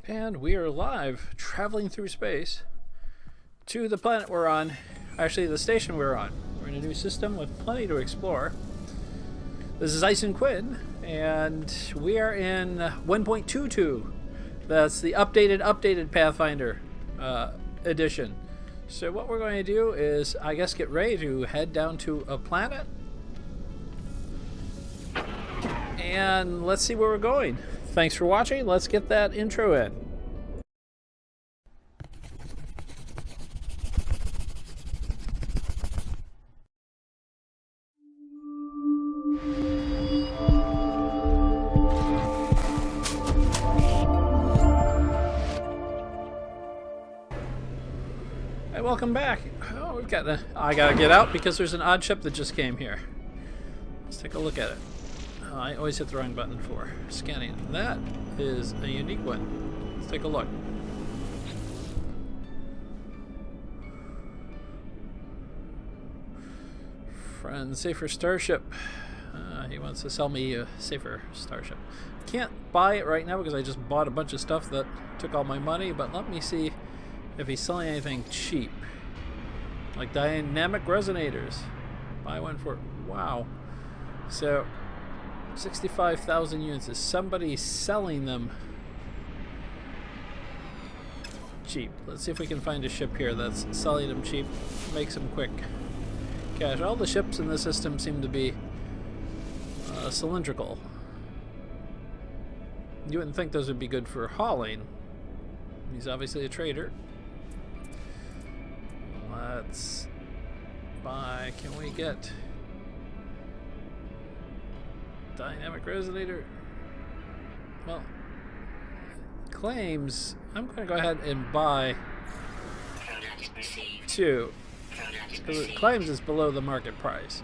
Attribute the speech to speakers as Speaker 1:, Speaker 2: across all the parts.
Speaker 1: And we are live, traveling through space to the planet we're on. Actually, the station we're on. We're in a new system with plenty to explore. This is Ice and Quinn, and we are in 1.22. That's the updated Pathfinder edition. So what we're going to do is, I guess, get ready to head down to a planet. And let's see where we're going. Thanks for watching. Let's get that intro in. Hey, welcome back. Oh, we've got I gotta get out because there's an odd ship that just came here. Let's take a look at it. I always hit the wrong button for scanning. That is a unique one. Let's take a look. Friend, safer starship. He wants to sell me a safer starship. Can't buy it right now because I just bought a bunch of stuff that took all my money, but let me see if he's selling anything cheap. Like dynamic resonators. Buy one for, wow. So 65,000 units. Is somebody selling them cheap? Let's see if we can find a ship here that's selling them cheap. Make some quick cash. All the ships in the system seem to be cylindrical. You wouldn't think those would be good for hauling. He's obviously a trader. Let's buy. Can we get dynamic resonator? Well, claims. I'm going to go ahead and buy two because it claims it's below the market price.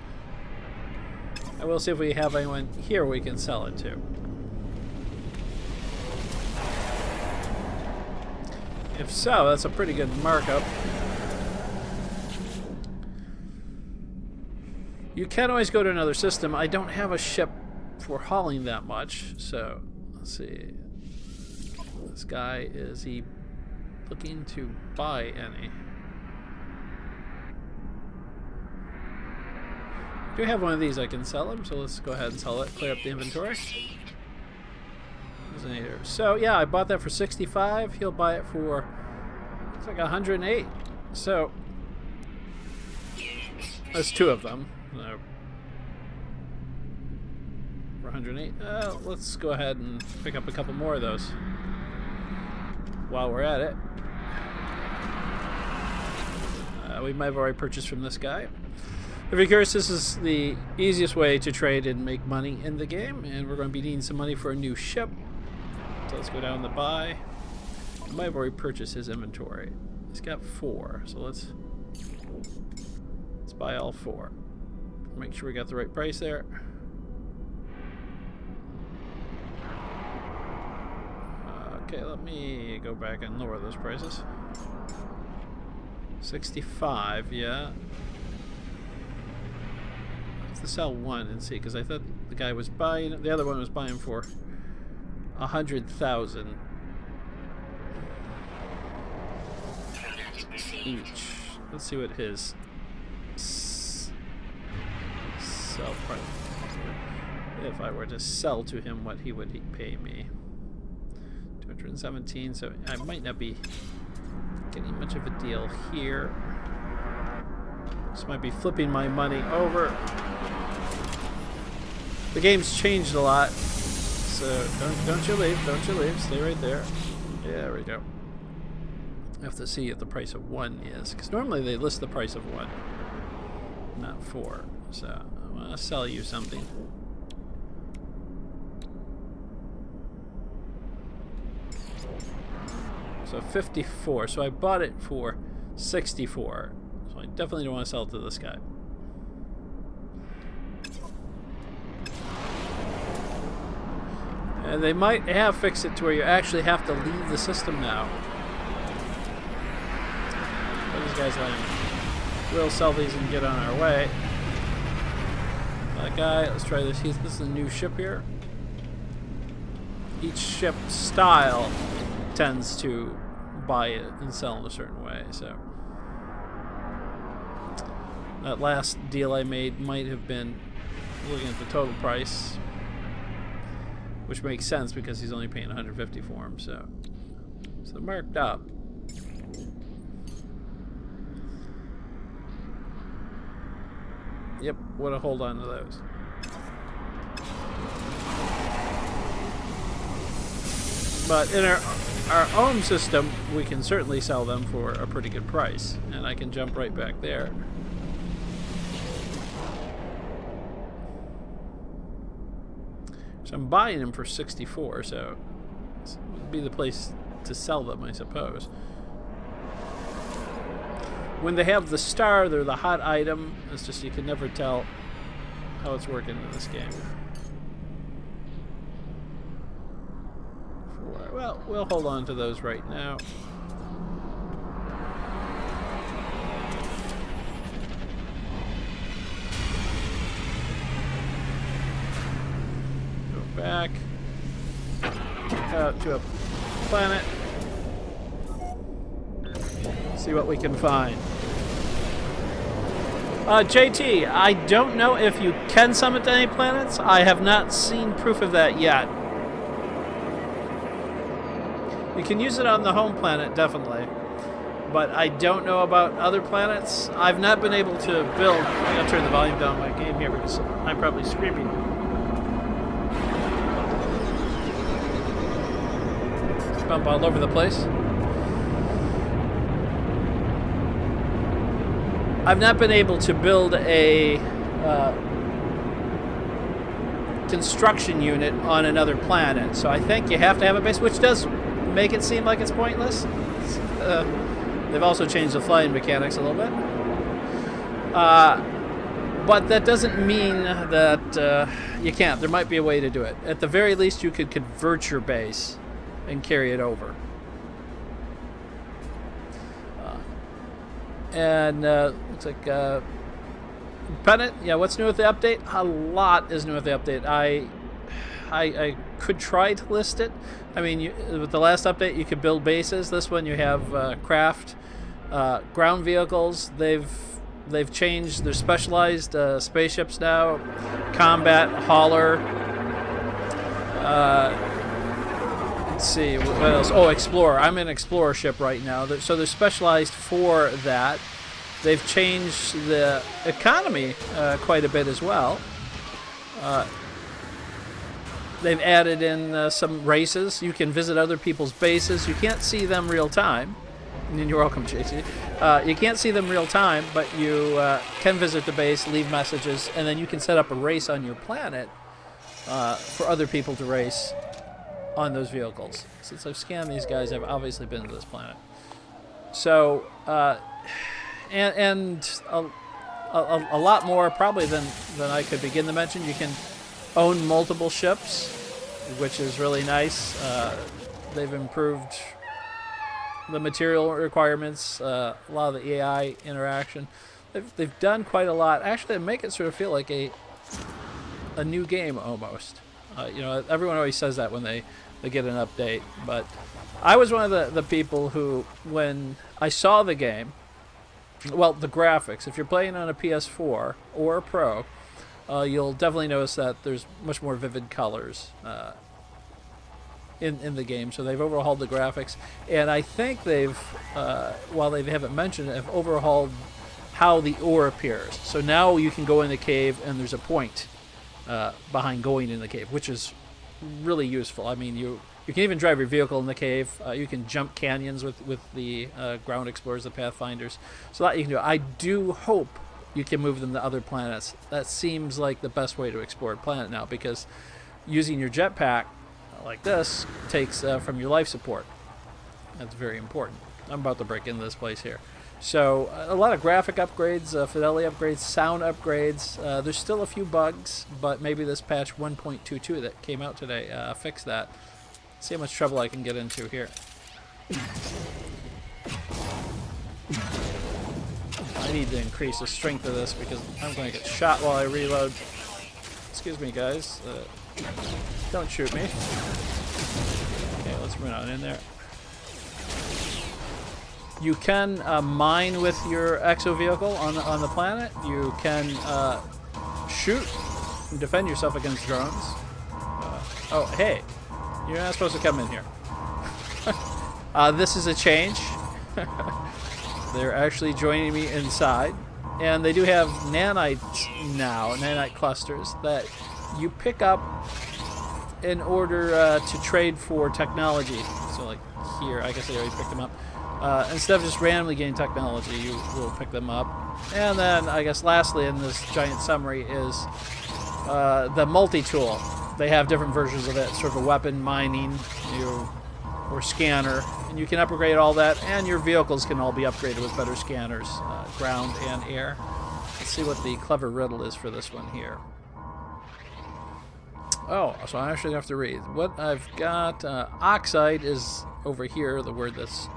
Speaker 1: I will see if we have anyone here we can sell it to. If so, that's a pretty good markup. You can always go to another system. I don't have a ship for hauling that much, so let's see. This guy, is he looking to buy any? I do have one of these I can sell him, so let's go ahead and sell it. Clear up the inventory. So yeah, I bought that for 65. He'll buy it for, it's like 108. So that's two of them. No. For 108. Let's go ahead and pick up a couple more of those while we're at it. We might have already purchased from this guy. If you're curious, this is the easiest way to trade and make money in the game, and we're going to be needing some money for a new ship. So let's go down to buy. I might have already purchased his inventory. He's got 4, so let's buy all 4. Make sure we got the right price there. Okay, let me go back and lower those prices. 65, yeah. I have to sell one and see, because I thought the guy was buying it. The other one was buying for 100,000 each. Let's see what his sell price. If I were to sell to him, what he would pay me? 217. So I might not be getting much of a deal here. This might be flipping my money over. The game's changed a lot. So don't you leave, don't you leave, stay right there. Yeah, there we go. I have to see what the price of 1 is, because normally they list the price of 1, not 4. So I want to sell you something. So 54. So I bought it for 64. So I definitely don't want to sell it to this guy. And they might have fixed it to where you actually have to leave the system now. But these guys letting. We'll sell these and get on our way. That guy, let's try this. This is a new ship here. Each ship style tends to buy it and sell in a certain way. So that last deal I made might have been looking at the total price, which makes sense because he's only paying 150 for him. So marked up. Yep, want to hold on to those. But in our own system, we can certainly sell them for a pretty good price. And I can jump right back there. So I'm buying them for 64, so this would be the place to sell them, I suppose. When they have the star, they're the hot item. It's just you can never tell how it's working in this game. Well, we'll hold on to those right now. Go back out to a planet. See what we can find. JT, I don't know if you can summon to any planets. I have not seen proof of that yet. You can use it on the home planet, definitely. But I don't know about other planets. I've not been able to build... I'm going to turn the volume down on my game here because I'm probably screaming. Bump all over the place. I've not been able to build a construction unit on another planet, so I think you have to have a base, which does make it seem like it's pointless. They've also changed the flying mechanics a little bit. But that doesn't mean that you can't. There might be a way to do it. At the very least, you could convert your base and carry it over. And looks like Pennant. Yeah, what's new with the update? A lot is new with the update. I could try to list it. I mean, with the last update, you could build bases. This one, you have craft ground vehicles. They've changed. They're specialized spaceships now. Combat hauler. Let's see, what else? Oh, Explorer. I'm in Explorer ship right now. So they're specialized for that. They've changed the economy quite a bit as well. They've added in some races. You can visit other people's bases. You can't see them real time. And you're welcome, JC. You can't see them real time, but you can visit the base, leave messages, and then you can set up a race on your planet for other people to race on those vehicles. Since I've scanned these guys, I've obviously been to this planet. So, and a lot more probably than I could begin to mention. You can own multiple ships, which is really nice. They've improved the material requirements, a lot of the AI interaction. They've done quite a lot. Actually, they make it sort of feel like a new game almost. You know, everyone always says that when they get an update, but I was one of the people who, when I saw the game, well, the graphics, if you're playing on a PS4 or a Pro, you'll definitely notice that there's much more vivid colors in the game. So they've overhauled the graphics, and I think they've, while they haven't mentioned it, have overhauled how the ore appears. So now you can go in the cave and there's a point behind going in the cave, which is really useful. I mean, you can even drive your vehicle in the cave. You can jump canyons with the ground explorers, the Pathfinders. So that you can do. I do hope you can move them to other planets. That seems like the best way to explore a planet now, because using your jetpack like this takes from your life support. That's very important. I'm about to break into this place here. So a lot of graphic upgrades, fidelity upgrades, sound upgrades. There's still a few bugs, but maybe this patch 1.22 that came out today fixed that. See how much trouble I can get into here. I need to increase the strength of this because I'm going to get shot while I reload. Excuse me, guys. Don't shoot me. Okay, let's run on in there. You can mine with your exo vehicle on the planet. You can shoot and defend yourself against drones. Oh, hey, you're not supposed to come in here. This is a change. They're actually joining me inside. And they do have nanites now, nanite clusters, that you pick up in order to trade for technology. So like here, I guess I already picked them up. Instead of just randomly getting technology, you will pick them up. And then I guess lastly in this giant summary is the multi-tool. They have different versions of it, sort of a weapon, mining, or scanner. And you can upgrade all that, and your vehicles can all be upgraded with better scanners, ground and air. Let's see what the clever riddle is for this one here. Oh, so I actually have to read. What I've got, oxide is over here, the word that's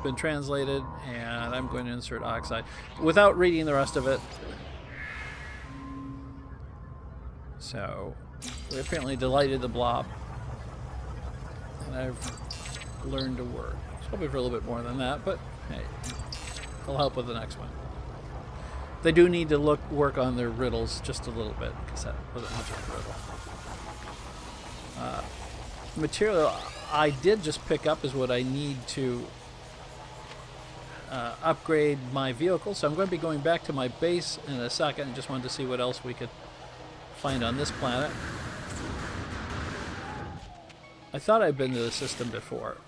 Speaker 1: been translated, and I'm going to insert oxide without reading the rest of it. So, we apparently delighted the blob, and I've learned a word. I was hoping for a little bit more than that, but hey, I'll help with the next one. They do need to work on their riddles just a little bit, because that wasn't much of a riddle. Material I did just pick up is what I need to upgrade my vehicle, so I'm going to be going back to my base in a second and just wanted to see what else we could find on this planet. I thought I'd been to the system before.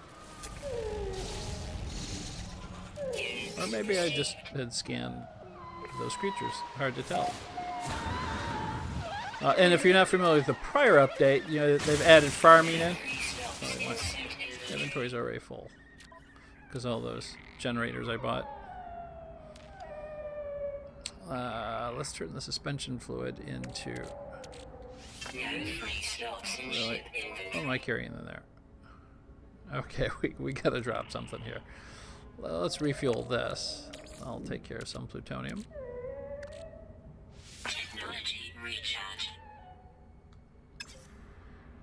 Speaker 1: Or maybe I just had scanned those creatures. Hard to tell. And if you're not familiar with the prior update, you know, they've added farming in. Oh, my inventory's already full because all those generators I bought. Let's turn the suspension fluid into... Really? What am I carrying in there? Okay, we gotta drop something here. Well, let's refuel this. I'll take care of some plutonium.
Speaker 2: Technology recharge.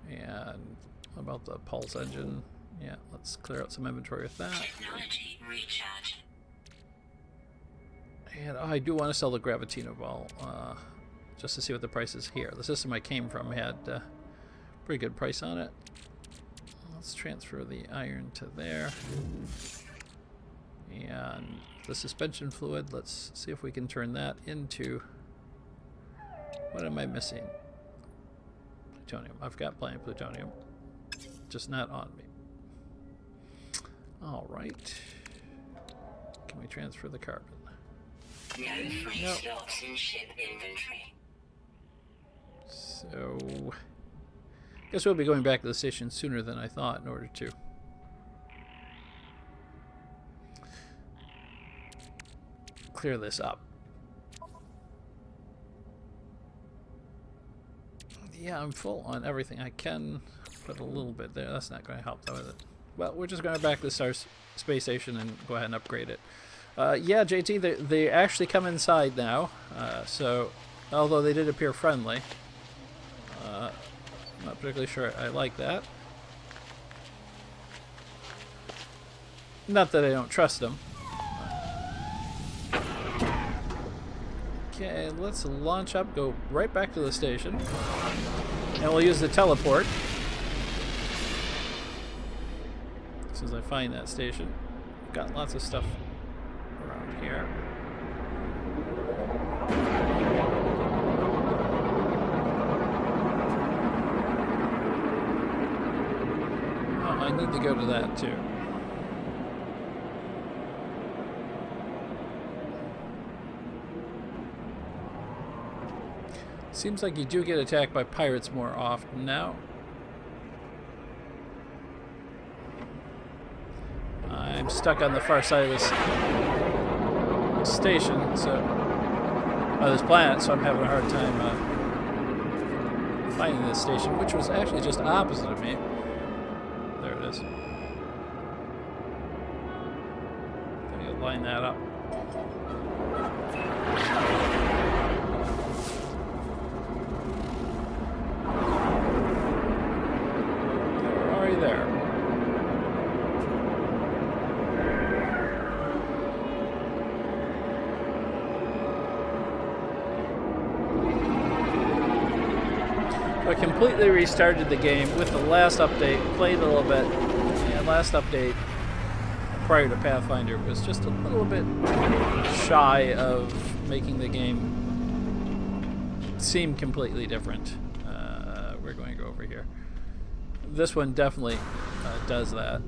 Speaker 1: And what about the pulse engine? Yeah, let's clear out some inventory with that.
Speaker 2: Technology recharge.
Speaker 1: And I do want to sell the Gravitino ball, just to see what the price is here. The system I came from had a pretty good price on it. Let's transfer the iron to there. And the suspension fluid, let's see if we can turn that into... What am I missing? Plutonium. I've got plenty of plutonium, just not on me. Alright. Can we transfer the carbon?
Speaker 2: No free slots in ship inventory.
Speaker 1: So, guess we'll be going back to the station sooner than I thought in order to clear this up. Yeah, I'm full on everything. I can put a little bit there. That's not going to help though, is it? Well, we're just going to back to the space station and go ahead and upgrade it. Yeah, JT, they actually come inside now. So, although they did appear friendly, I'm not particularly sure I like that. Not that I don't trust them. Okay, let's launch up, go right back to the station, and we'll use the teleport as soon as I find that station. Got lots of stuff around here. Oh, I need to go to that too. Seems like you do get attacked by pirates more often now. I'm stuck on the far side of this station, this planet, so I'm having a hard time finding this station, which was actually just opposite of me. There it is. I need to line that up. I completely restarted the game with the last update, played a little bit, and last update prior to Pathfinder was just a little bit shy of making the game seem completely different. We're going to go over here. This one definitely does that.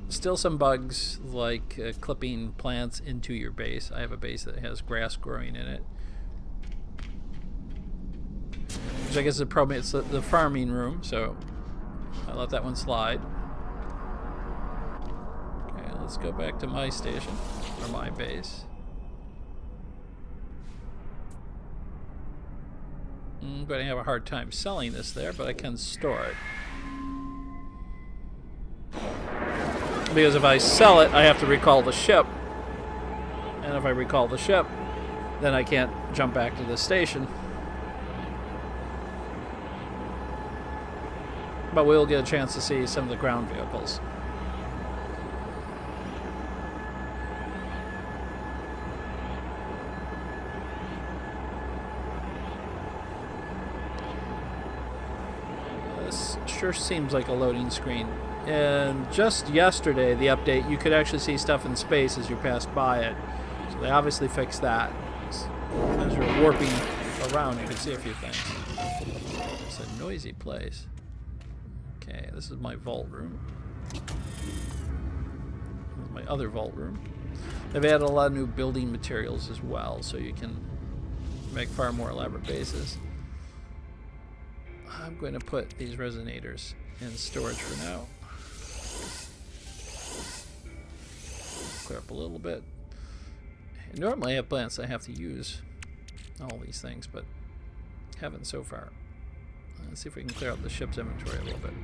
Speaker 1: Still some bugs like clipping plants into your base. I have a base that has grass growing in it. Which I guess is probably it's the farming room, so I let that one slide. Okay, let's go back to my station, or my base. I'm going to have a hard time selling this there, but I can store it. Because if I sell it, I have to recall the ship. And if I recall the ship, then I can't jump back to the station. But we'll get a chance to see some of the ground vehicles. This sure seems like a loading screen. And just yesterday, the update, you could actually see stuff in space as you passed by it. So they obviously fixed that. As you're warping around, you can see a few things. It's a noisy place. Okay, this is my vault room. This is my other vault room. They've added a lot of new building materials as well, so you can make far more elaborate bases. I'm going to put these resonators in storage for now. Clear up a little bit. Normally I have plants I have to use all these things, but haven't so far. Let's see if we can clear out the ship's inventory a little bit.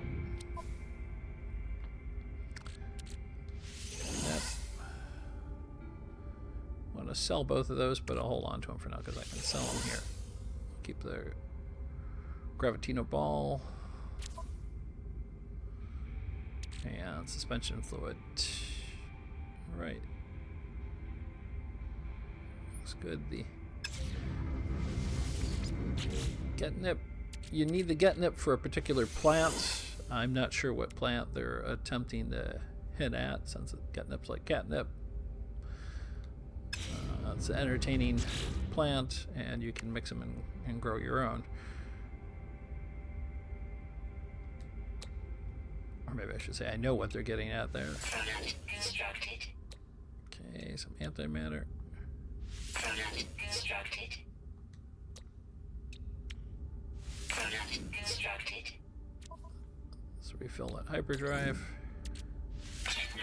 Speaker 1: Yep. I want to sell both of those, but I'll hold on to them for now because I can sell them here. Keep the Gravitino ball and suspension fluid. Right. Looks good. The catnip. You need the catnip for a particular plant. I'm not sure what plant they're attempting to hit at, since catnip's like catnip. It's an entertaining plant, and you can mix them and grow your own. Or maybe I should say I know what they're getting at there.
Speaker 2: Product constructed.
Speaker 1: Okay, some antimatter.
Speaker 2: Product constructed. Product constructed.
Speaker 1: Let's refill that hyperdrive.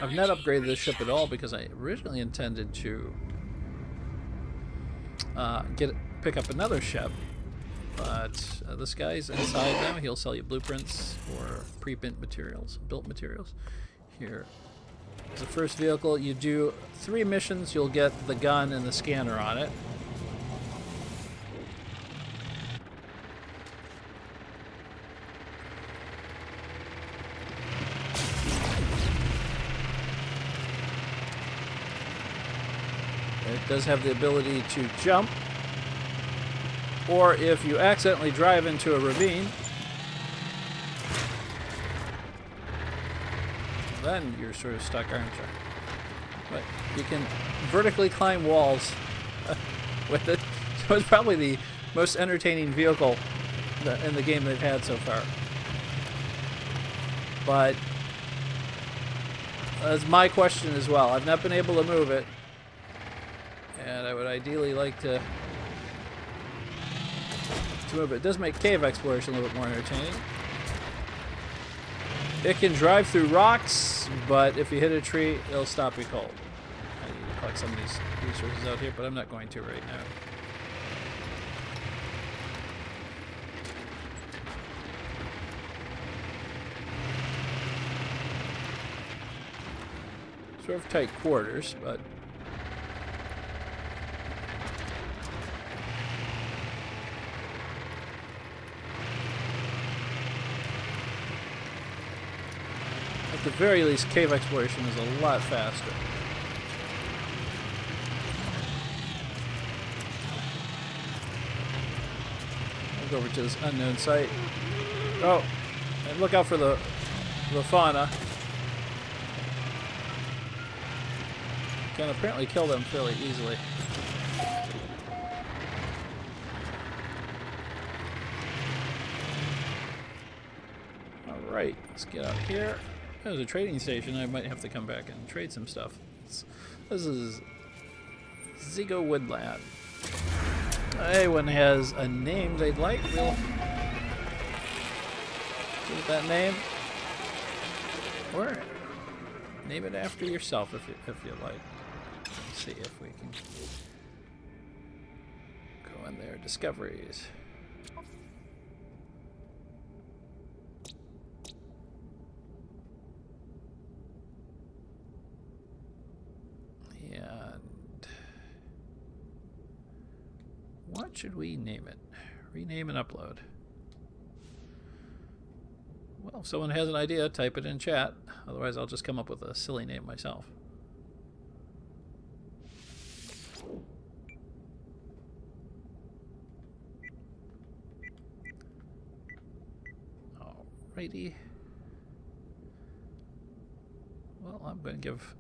Speaker 1: I've not upgraded this ship at all because I originally intended to pick up another ship, but this guy's inside now. He'll sell you blueprints or pre-built materials. Here is the first vehicle. You do 3 missions, you'll get the gun and the scanner on it. It does have the ability to jump, or if you accidentally drive into a ravine, then you're sort of stuck, aren't you? But you can vertically climb walls with it. So it's probably the most entertaining vehicle in the game they've had so far. But that's my question as well. I've not been able to move it, and I would ideally like to move it. It does make cave exploration a little bit more entertaining. It can drive through rocks, but if you hit a tree, it'll stop you cold. I need to collect some of these resources out here, but I'm not going to right now. Sort of tight quarters, but at the very least, cave exploration is a lot faster. I'll go over to this unknown site. Oh, and look out for the fauna. Can apparently kill them fairly easily. Alright, let's get out here. There's a trading station. I might have to come back and trade some stuff. This is Zigo Woodland. Anyone has a name they'd like, we'll give that name. Or name it after yourself if you like. Let's see if we can go in there. Discoveries. And what should we name it? Rename and upload. Well, if someone has an idea, type it in chat. Otherwise, I'll just come up with a silly name myself. Alrighty. Well, I'm going to give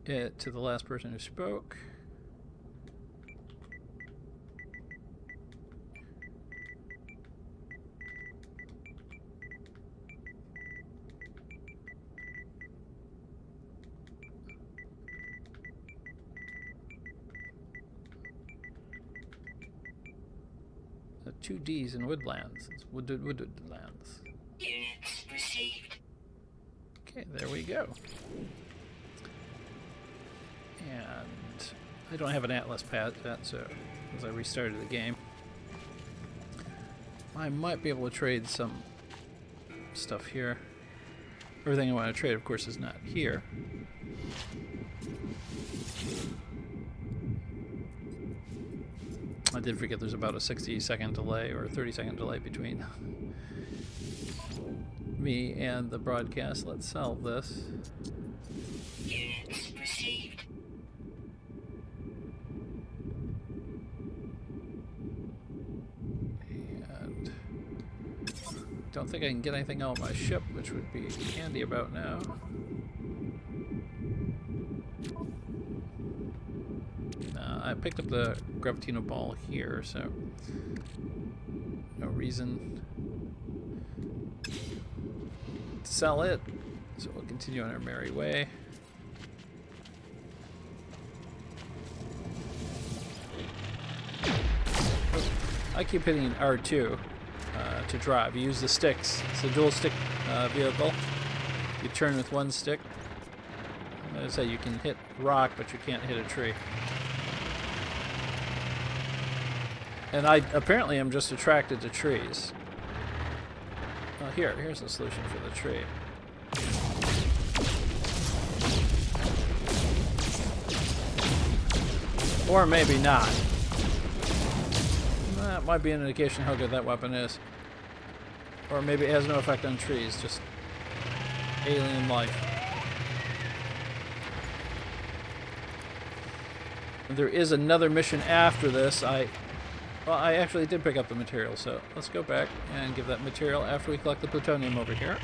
Speaker 1: it to the last person who spoke. The 2 Ds in Woodlands. It's Woodlands.
Speaker 2: Units received.
Speaker 1: Okay, there we go. And I don't have an Atlas pad yet, so as I restarted the game, I might be able to trade some stuff here. Everything I want to trade, of course, is not here. I did forget there's about a 60-second delay or a 30-second delay between me and the broadcast. Let's sell this.
Speaker 2: Units received.
Speaker 1: And don't think I can get anything out of my ship, which would be handy about now. I picked up the Gravitino ball here, so no reason to sell it. So we'll continue on our merry way. I keep hitting R2 to drive. You use the sticks. It's a dual stick vehicle. You turn with one stick. As I say, you can hit rock, but you can't hit a tree. And I apparently am just attracted to trees. Well, here's the solution for the tree. Or maybe not. That might be an indication how good that weapon is. Or maybe it has no effect on trees, just alien life. And there is another mission after this. Well, I actually did pick up the material, so let's go back and give that material after we collect the plutonium over here.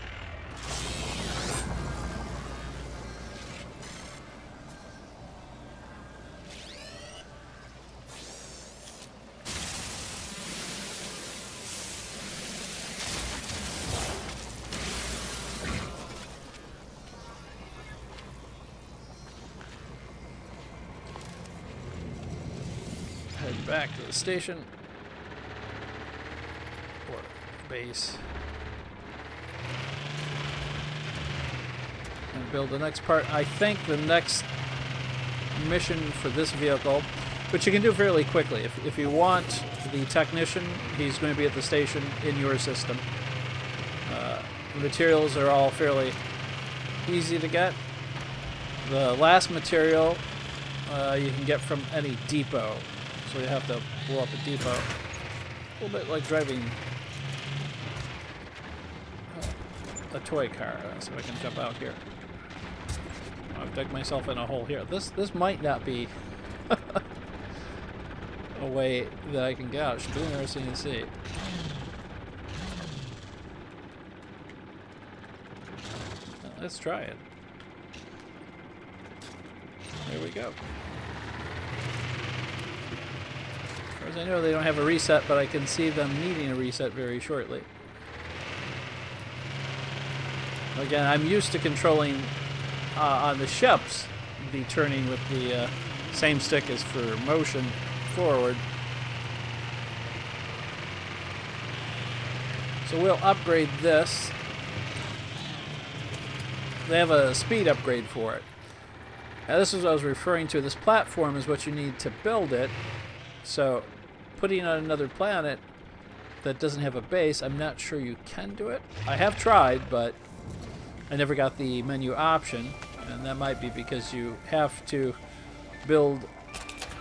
Speaker 1: Head back to the station. Or base. And build the next part. I think the next mission for this vehicle, which you can do fairly quickly. If you want the technician, he's going to be at the station in your system. The materials are all fairly easy to get. The last material you can get from any depot. So you have to blow up a depot. A little bit like driving a toy car. So I can jump out here. I've dug myself in a hole here. This might not be a way that I can get out. It should be interesting to see. Let's try it. There we go. As far as I know, they don't have a reset, but I can see them needing a reset very shortly. Again, I'm used to controlling on the ships the turning with the same stick as for motion forward. So we'll upgrade this. They have a speed upgrade for it. Now this is what I was referring to. This platform is what you need to build it. So putting it on another planet that doesn't have a base, I'm not sure you can do it. I have tried, but I never got the menu option. And that might be because you have to build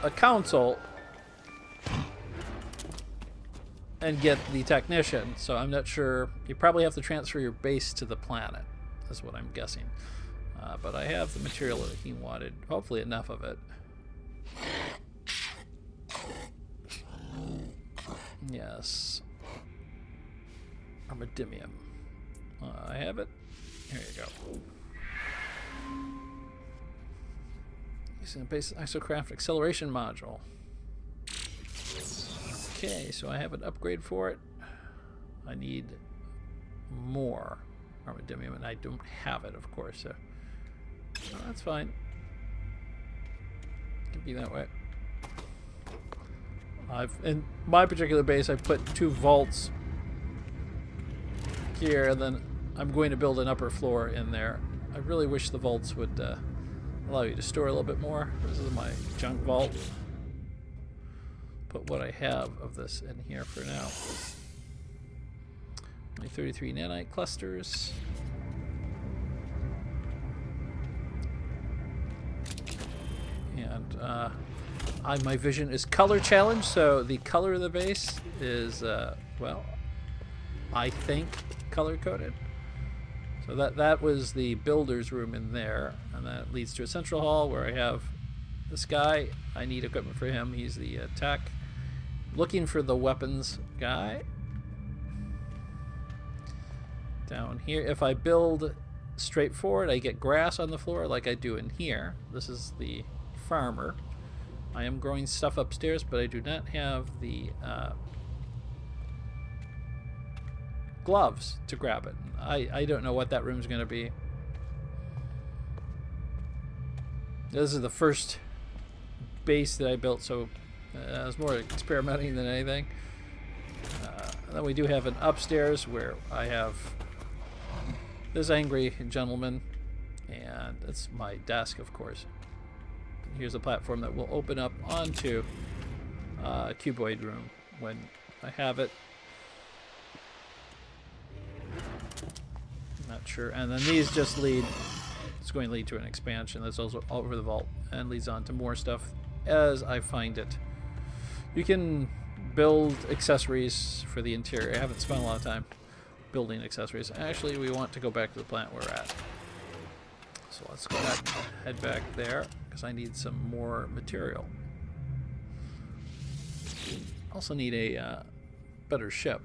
Speaker 1: a console and get the technician. So I'm not sure. You probably have to transfer your base to the planet, is what I'm guessing. But I have the material that he wanted. Hopefully enough of it. Yes. Armadimium. I have it. Here you go. Using a basic exocraft acceleration module. Okay, so I have an upgrade for it. I need more armadimium, and I don't have it, of course. So that's fine. It can be that way. In my particular base, I've put 2 vaults here, and then I'm going to build an upper floor in there. I really wish the vaults would allow you to store a little bit more. This is my junk vault. Put what I have of this in here for now. Only 33 nanite clusters. And my vision is color challenged, so the color of the base is, well, I think color coded. So that was the builder's room in there, and that leads to a central hall where I have this guy. I need equipment for him. He's the tech. Looking for the weapons guy. Down here, if I build straightforward, I get grass on the floor like I do in here. This is the farmer. I am growing stuff upstairs, but I do not have the gloves to grab it. I don't know what that room's going to be. This is the first base that I built, so I was more experimenting than anything. Then we do have an upstairs where I have this angry gentleman, and it's my desk, of course. Here's a platform that will open up onto a cuboid room when I have it. Not sure. And then these just lead, it's going to lead to an expansion that's also over the vault and leads on to more stuff as I find it. You can build accessories for the interior. I haven't spent a lot of time building accessories. Actually, we want to go back to the plant we're at. So let's go ahead and head back there because I need some more material. Also need a better ship.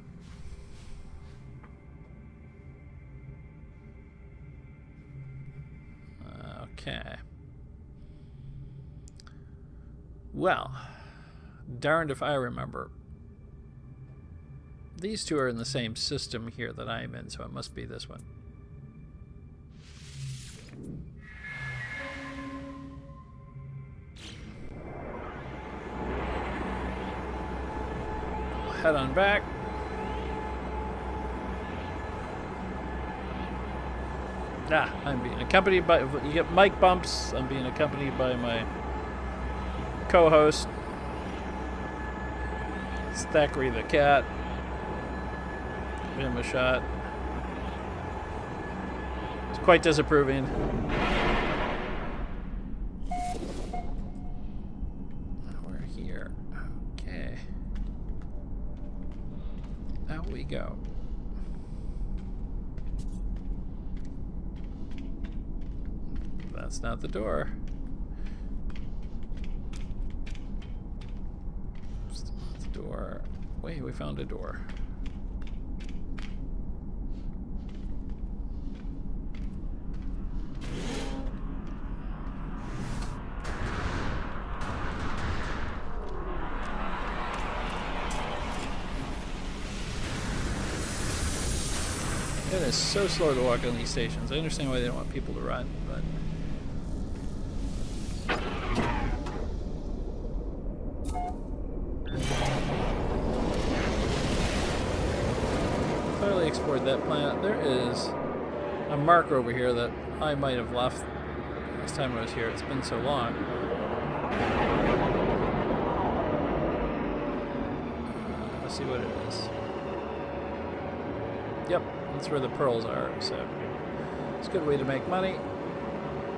Speaker 1: Okay. Well, darned if I remember. These two are in the same system here that I'm in, so it must be this one. Head on back. I'm being accompanied by, you get mic bumps. I'm being accompanied by my co-host, Thackeray the cat. Give him a shot. It's quite disapproving. We're here. Okay. Out we go. That's not the door. Still not the door. Wait, we found a door. is so slow to walk on these stations. I understand why they don't want people to run, but... Clearly explored that planet. There is a marker over here that I might have left last time I was here. It's been so long. Let's see what it is. Yep, that's where the pearls are, so it's a good way to make money.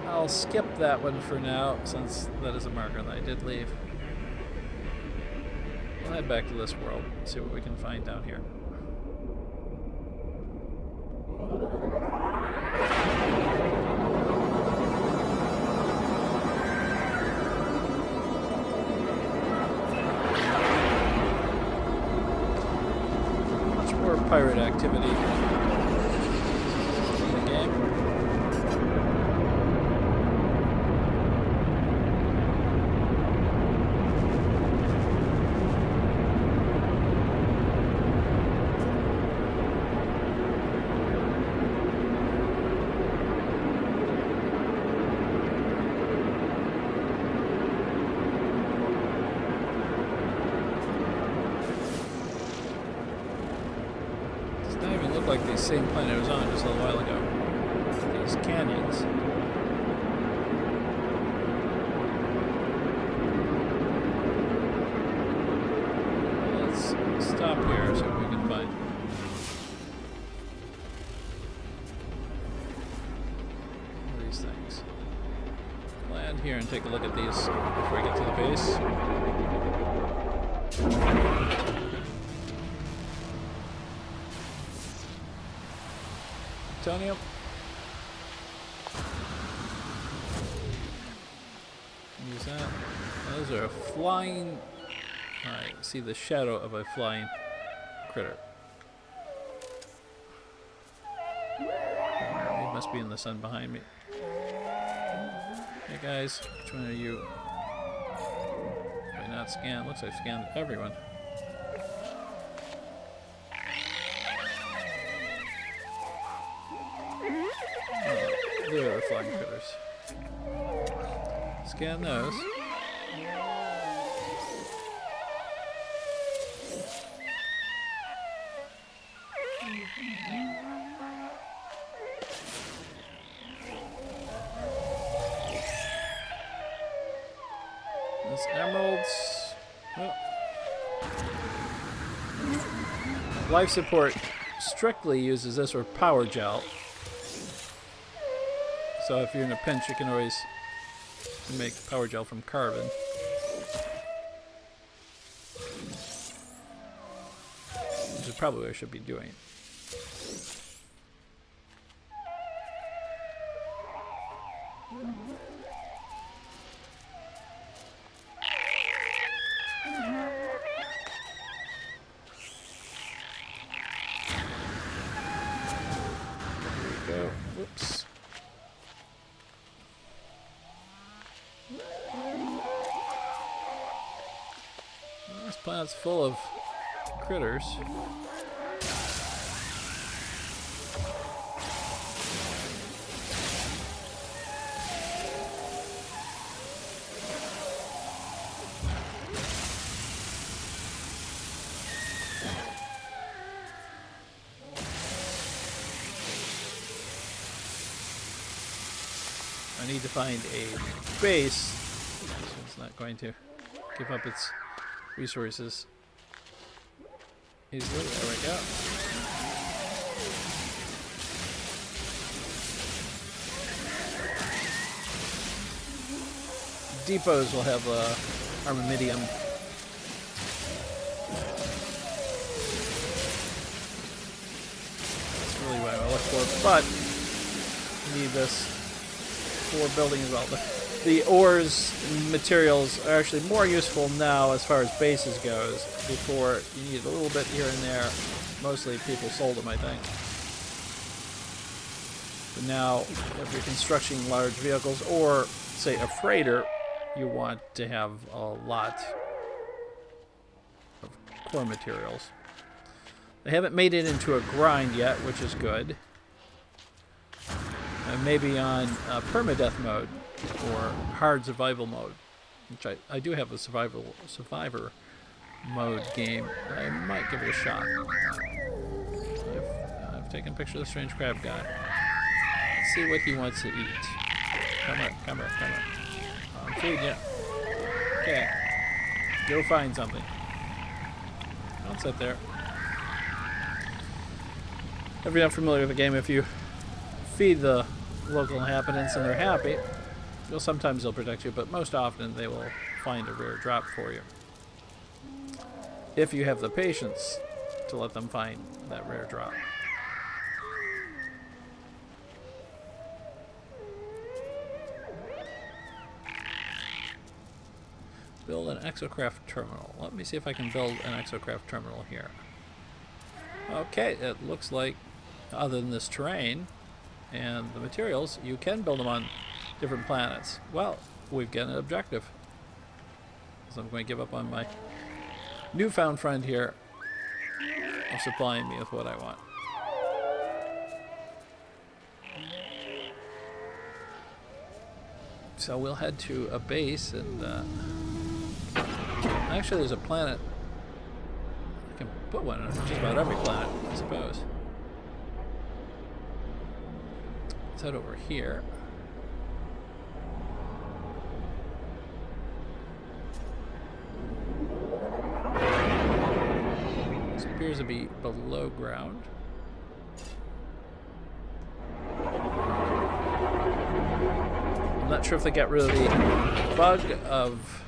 Speaker 1: I'll skip that one for now, since that is a marker that I did leave. We'll head back to this world and see what we can find down here. Much more pirate activity in the game. Like the same planet I was on just a little while ago. These canyons. Let's stop here, see what we can find. What are these things? Land here and take a look at these before I get to the base. Plutonium. Use that. Those are flying. Alright, see the shadow of a flying critter. He must be in the sun behind me. Hey guys, which one are you? Why not scan? Looks like I scanned everyone. There are flying critters. Scan those. This emeralds. Oh. Life support strictly uses this or power gel. So if you're in a pinch, you can always make power gel from carbon. Which is probably what I should be doing. There we go. Whoops. This planet's full of critters. I need to find a base, so it's not going to give up its resources easily. There we go. Depots will have armamentium. That's really what I look for, but you need this for building as well. The ores and materials are actually more useful now as far as bases goes. Before, you needed a little bit here and there. Mostly people sold them, I think. But now, if you're constructing large vehicles or, say, a freighter, you want to have a lot of core materials. They haven't made it into a grind yet, which is good. maybe on permadeath mode or hard survival mode, which I do have a survivor mode game. I might give it a shot. I've taken a picture of the strange crab guy. Let's see what he wants to eat. Come on. I'm feeding you. Okay. Go find something. Don't sit there. If you're not familiar with the game, if you feed the local inhabitants and they're happy, well, sometimes they'll protect you, but most often they will find a rare drop for you. If you have the patience to let them find that rare drop. Build an exocraft terminal. Let me see if I can build an exocraft terminal here. Okay, it looks like, other than this terrain and the materials, you can build them on different planets. Well, we've got an objective. So I'm going to give up on my newfound friend here of supplying me with what I want. So we'll head to a base and actually there's a planet. I can put one on just about every planet, I suppose. Let's head over here. This appears to be below ground. I'm not sure if they got rid of the bug of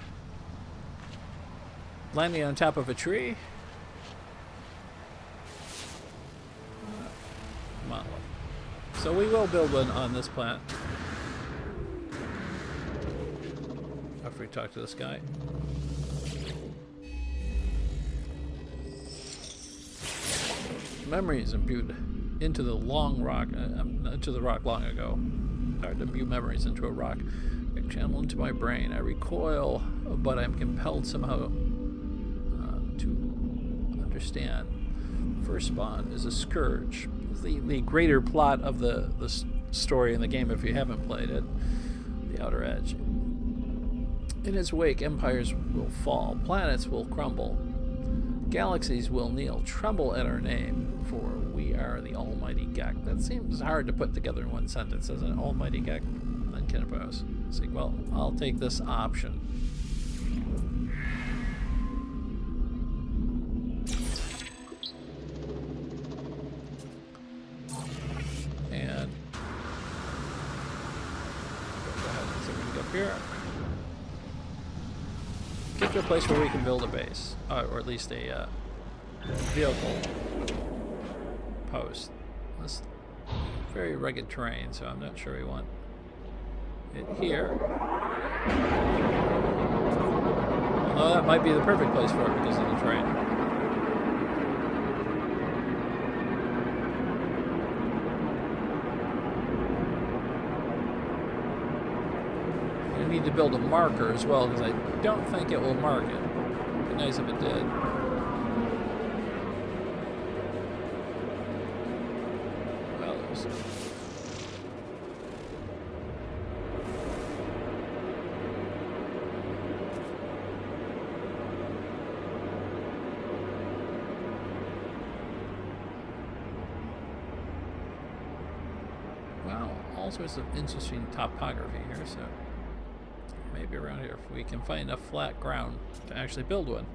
Speaker 1: landing on top of a tree. Monolith. So we will build one on this planet. After we talk to this guy. Memories imbued into the long rock, into the rock long ago. Hard to imbue memories into a rock. I channel into my brain. I recoil, but I'm compelled somehow to understand. First spawn is a scourge. The greater plot of the story in the game, if you haven't played it. The Outer Edge. In its wake, empires will fall. Planets will crumble. Galaxies will kneel, tremble at our name, for we are the Almighty Gek. That seems hard to put together in one sentence, isn't it? Almighty Gek? Then Kinopose. It's like, well, I'll take this option. And go ahead and see if we can get up here. Get to a place where we can build a base, or at least a vehicle post. This very rugged terrain, so I'm not sure we want it here. Although that might be the perfect place for it because of the terrain. I need to build a marker as well because I don't think it will mark it. It'd be nice if it did. Well, there's... Wow, all sorts of interesting topography here, so... maybe around here if we can find enough flat ground to actually build one.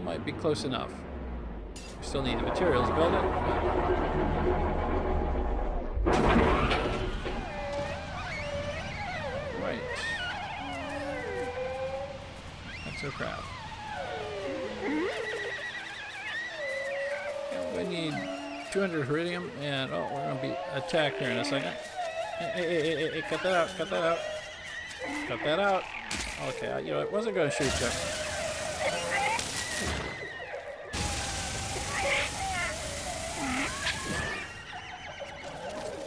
Speaker 1: Might be close enough. We still need the materials to build it. Right. Exocraft. We need 200 iridium, and oh, we're going to be attacked here in a second. Hey, cut that out, cut that out. Cut that out. Okay, you know, I wasn't going to shoot you.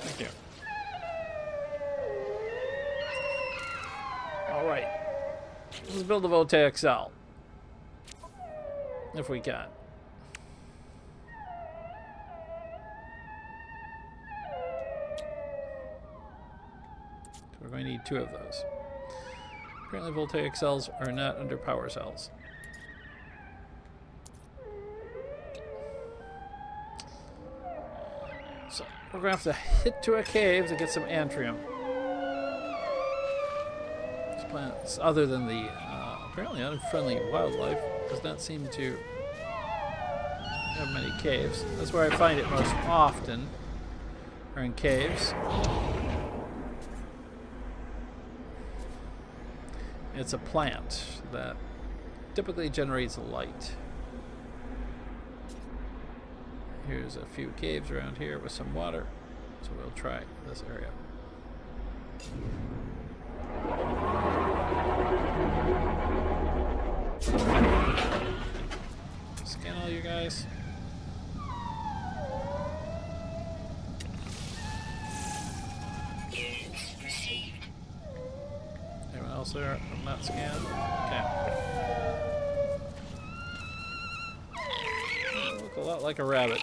Speaker 1: Thank you. All right. build a voltaic cell. If we can. So we're going to need 2 of those. Apparently voltaic cells are not under power cells. So we're going to have to hit to a cave to get some antrium. This planet, other than the apparently unfriendly wildlife, does not seem to have many caves. That's where I find it most often, are in caves. It's a plant that typically generates light. Here's a few caves around here with some water, so we'll try this area. Scan all you guys.
Speaker 2: Units received.
Speaker 1: Anyone else there? I'm not scanned. Okay. You look a lot like a rabbit.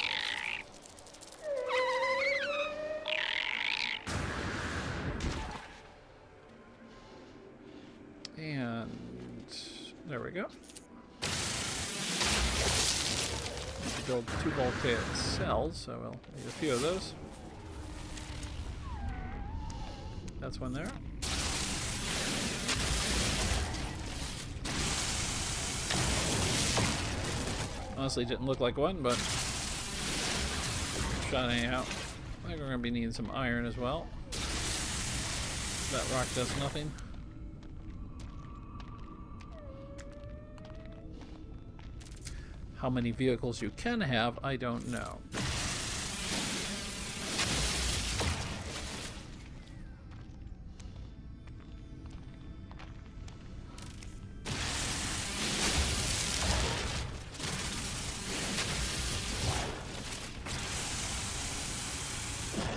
Speaker 1: And there we go. Build 2 voltaic cells, so we'll need a few of those. That's one there. Honestly, didn't look like one, but shot anyhow. I think we're going to be needing some iron as well. That rock does nothing. How many vehicles you can have, I don't know.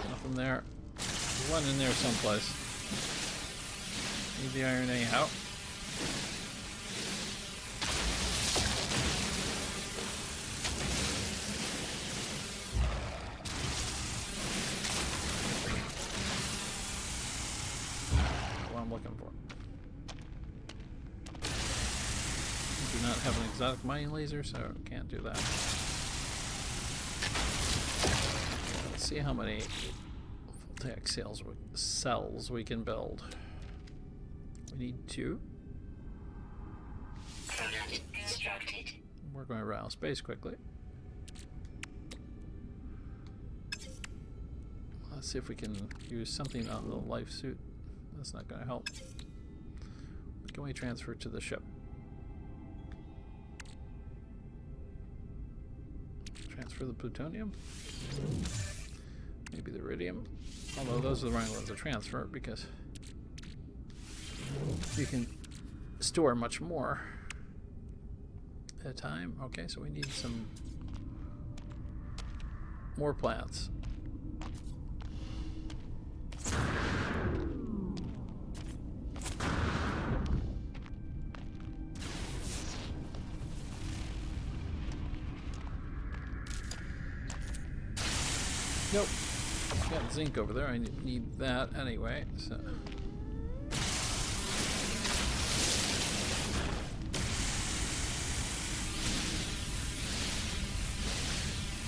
Speaker 1: Nothing there. One in there someplace. Need the iron anyhow. Have an exotic mining laser, so can't do that. Let's see how many voltaic cells we can build. We need 2.
Speaker 2: Product constructed.
Speaker 1: We're going around space quickly. Let's see if we can use something on the life suit. That's not going to help. Can we transfer to the ship? Transfer the plutonium, maybe the iridium, although those are the wrong ones to transfer because you can store much more at a time. Okay, so we need some more plants. Nope. Got zinc over there. I need that anyway. So.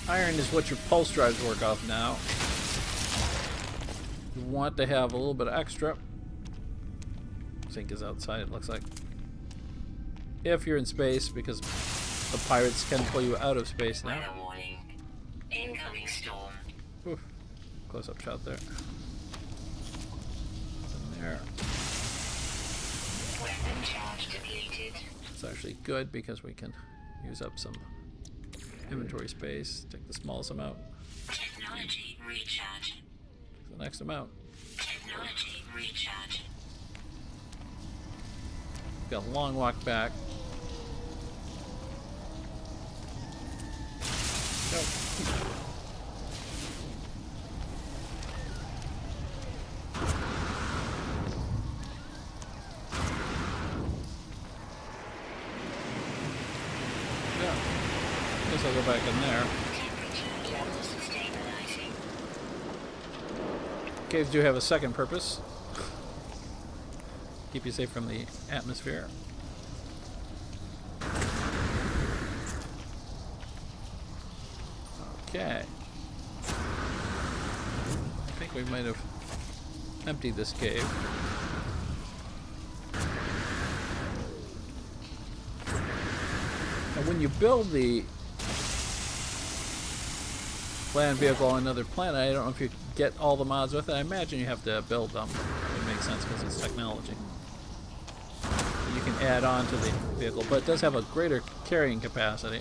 Speaker 1: Iron is what your pulse drives work off now. You want to have a little bit of extra. Zinc is outside, it looks like. If you're in space, because the pirates can pull you out of space now.
Speaker 2: Weather warning. Incoming storm.
Speaker 1: Oof. Close-up shot there. And there.
Speaker 2: Weapon charge depleted.
Speaker 1: It's actually good because we can use up some inventory space. Take the smallest amount.
Speaker 2: Technology recharge.
Speaker 1: Take the next amount.
Speaker 2: Technology recharge.
Speaker 1: Got a long walk back. Nope. Guess I'll go back in there.
Speaker 2: Temperature levels stabilizing.
Speaker 1: Caves do have a second purpose. Keep you safe from the atmosphere. Okay. I think we might have emptied this cave. And when you build the land vehicle on another planet, I don't know if you get all the mods with it. I imagine you have to build them. It makes sense because it's technology. You can add on to the vehicle, but it does have a greater carrying capacity.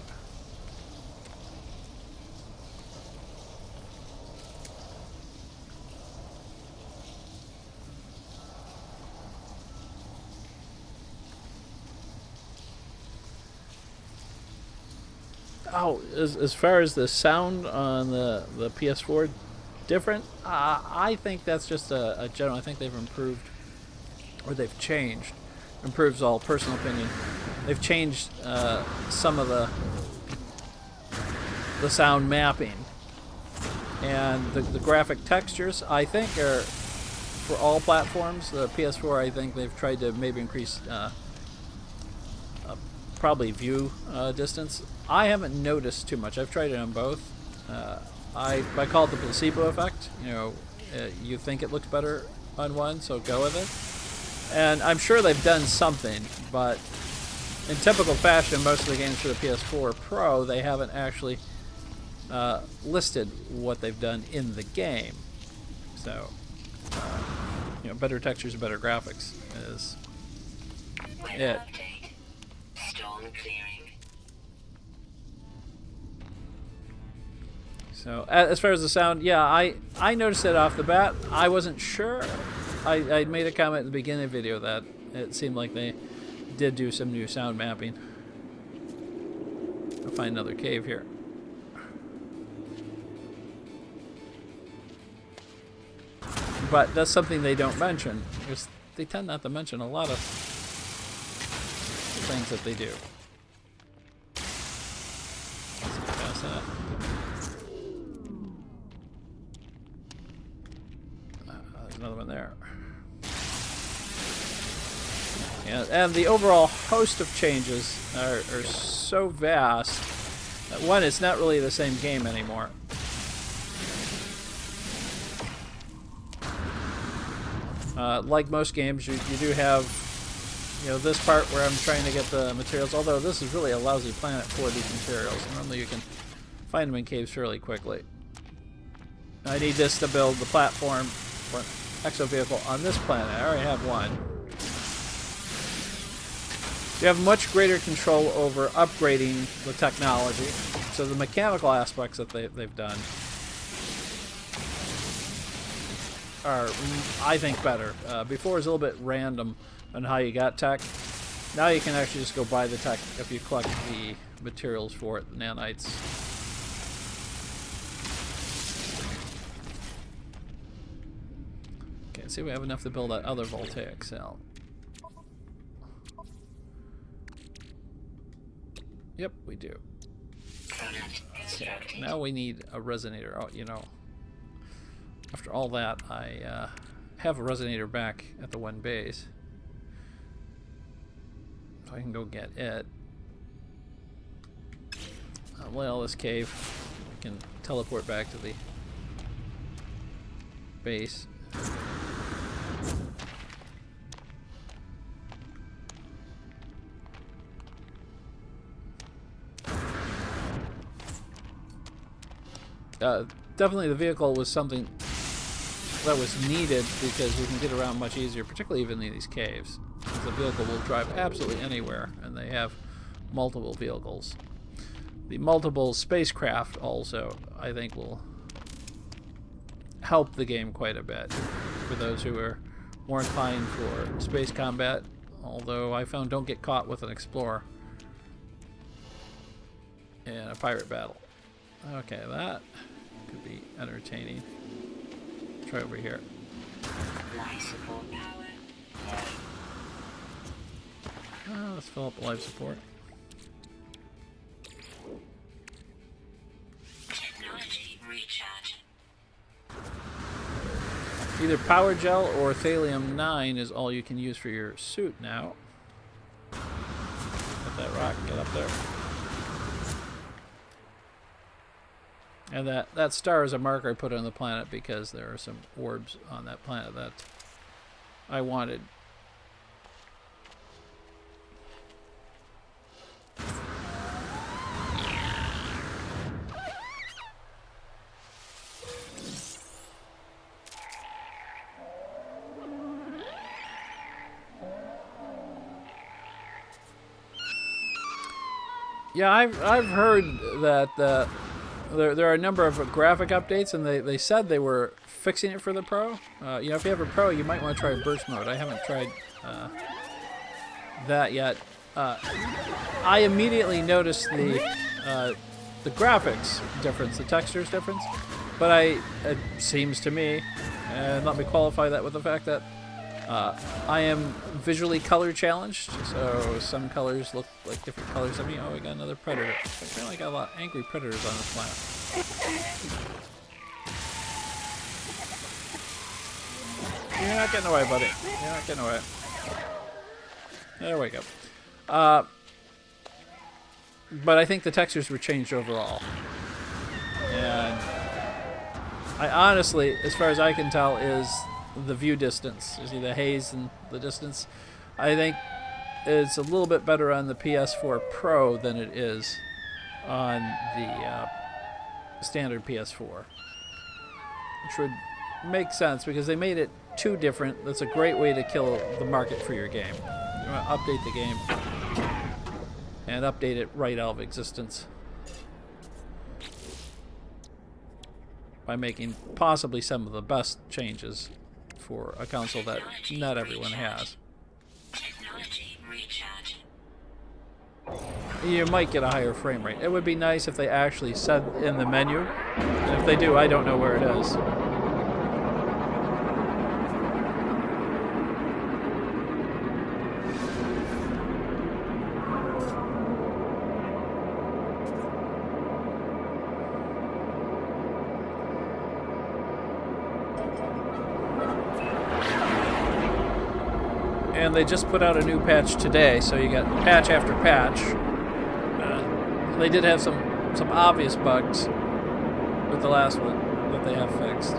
Speaker 1: Oh, as far as the sound on the PS4, different? I think that's just a general. I think they've improved, or they've changed. Improves all personal opinion. They've changed some of the sound mapping, and the graphic textures. I think are for all platforms. The PS4, I think they've tried to maybe increase. Probably view distance. I haven't noticed too much. I've tried it on both. I call it the placebo effect. You know, you think it looks better on one, so go with it. And I'm sure they've done something, but in typical fashion, most of the games for the PS4 Pro, they haven't actually listed what they've done in the game. So, you know, better textures, better graphics is it.
Speaker 2: Storm clearing.
Speaker 1: So as far as the sound, yeah, I noticed it off the bat. I wasn't sure. I made a comment at the beginning of the video that it seemed like they did do some new sound mapping. I'll find another cave here. But that's something they don't mention, because they tend not to mention a lot of things that they do. Let's get past that. There's another one there. Yeah, and the overall host of changes are so vast that one, it's not really the same game anymore. Like most games, you do have, you know, this part where I'm trying to get the materials, although this is really a lousy planet for these materials. Normally you can find them in caves fairly quickly. I need this to build the platform for an exo vehicle on this planet. I already have one. You have much greater control over upgrading the technology. So the mechanical aspects that they've done are, I think, better. Before it was a little bit random on how you got tech. Now you can actually just go buy the tech if you collect the materials for it, the nanites. Okay, see, we have enough to build that other voltaic cell. Yep, we do. Okay, now we need a resonator. Oh, you know, after all that, I have a resonator back at the one base. So I can go get it. Well, this cave, we can teleport back to the base. Definitely the vehicle was something that was needed because we can get around much easier, particularly even in these caves. The vehicle will drive absolutely anywhere, and they have multiple vehicles. The multiple spacecraft also, I think, will help the game quite a bit for those who are more inclined for space combat, although I found don't get caught with an explorer in a pirate battle. Okay, that could be entertaining. Try over here.
Speaker 2: Life support power.
Speaker 1: Let's fill up life support. Either power gel or thallium-9 is all you can use for your suit now. Get that rock, get up there. And that star is a marker I put on the planet because there are some orbs on that planet that I wanted. Yeah, I've heard that there are a number of graphic updates, and they said they were fixing it for the Pro. You know, if you have a Pro, you might want to try burst mode. I haven't tried that yet. I immediately noticed the graphics difference, the textures difference, but it seems to me, and let me qualify that with the fact that I am visually color challenged, so some colors look like different colors to me. Oh, we got another predator. Apparently got a lot of angry predators on this planet. You're not getting away, buddy. You're not getting away. There we go. But I think the textures were changed overall. And I honestly, as far as I can tell, is the view distance. You see the haze and the distance. I think it's a little bit better on the PS4 Pro than it is on the standard PS4. Which would make sense because they made it too different. That's a great way to kill the market for your game. You want to update the game and update it right out of existence by making possibly some of the best changes for a console that not everyone has. You might get a higher frame rate. It would be nice if they actually said in the menu. And if they do, I don't know where it is. And they just put out a new patch today, so you got patch after patch. They did have some obvious bugs with the last one that they have fixed.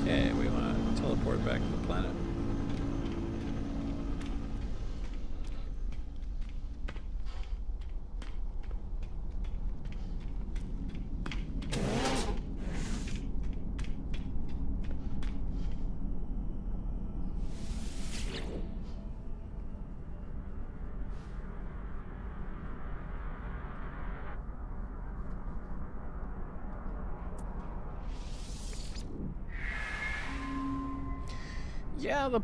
Speaker 1: Okay, we want to teleport back to the planet. Yeah, the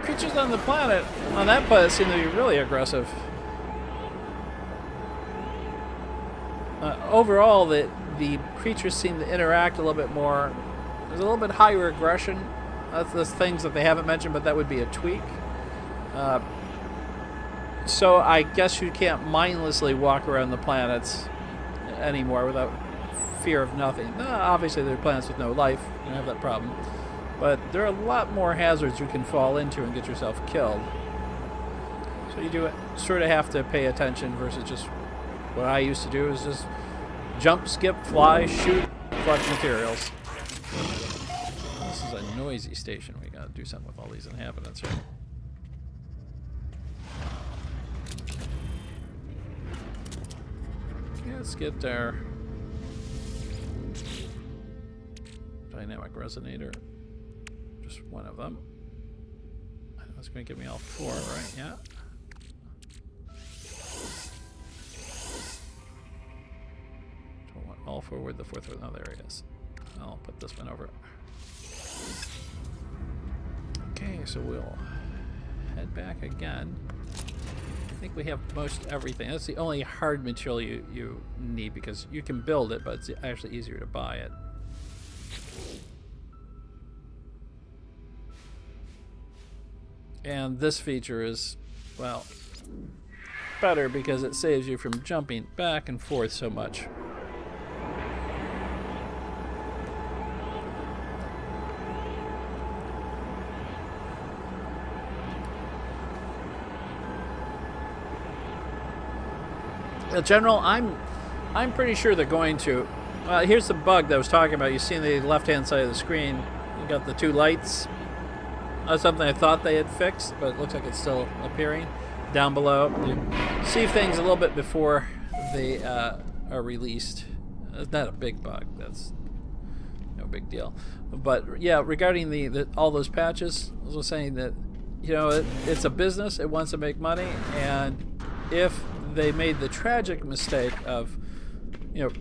Speaker 1: creatures on the planet, on that planet, seem to be really aggressive. Overall, the creatures seem to interact a little bit more. There's a little bit higher aggression. That's the things that they haven't mentioned, but that would be a tweak. So I guess you can't mindlessly walk around the planets anymore without fear of nothing. Obviously, there are planets with no life. You don't have that problem. But there are a lot more hazards you can fall into and get yourself killed. So you do sort of have to pay attention versus just what I used to do is just jump, skip, fly, shoot, collect materials. This is a noisy station. We gotta do something with all these inhabitants here. Okay, let's get our dynamic resonator. Just one of them. That's going to give me all four, right? Yeah. Don't want all four with the fourth one. Oh, there he is. I'll put this one over. Okay, so we'll head back again. I think we have most everything. That's the only hard material you need because you can build it, but it's actually easier to buy it. And this feature is, well, better because it saves you from jumping back and forth so much. In general, I'm pretty sure they're going to. Here's the bug that I was talking about. You see on the left-hand side of the screen, you got the two lights. That's something I thought they had fixed, but it looks like it's still appearing. Down below, you see things a little bit before they are released. It's not a big bug. That's no big deal. But yeah, regarding the all those patches, I was saying that, you know, it's a business. It wants to make money, and if they made the tragic mistake of, you know,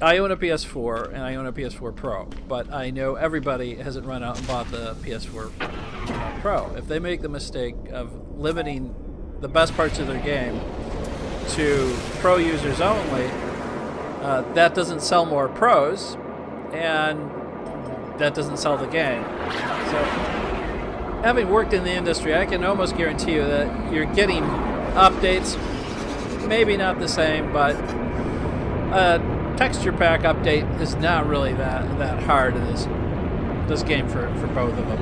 Speaker 1: I own a PS4 and I own a PS4 Pro, but I know everybody hasn't run out and bought the PS4 Pro. If they make the mistake of limiting the best parts of their game to Pro users only, that doesn't sell more Pros, and that doesn't sell the game. So, having worked in the industry, I can almost guarantee you that you're getting updates. Maybe not the same, but texture pack update is not really that hard in this game for both of them.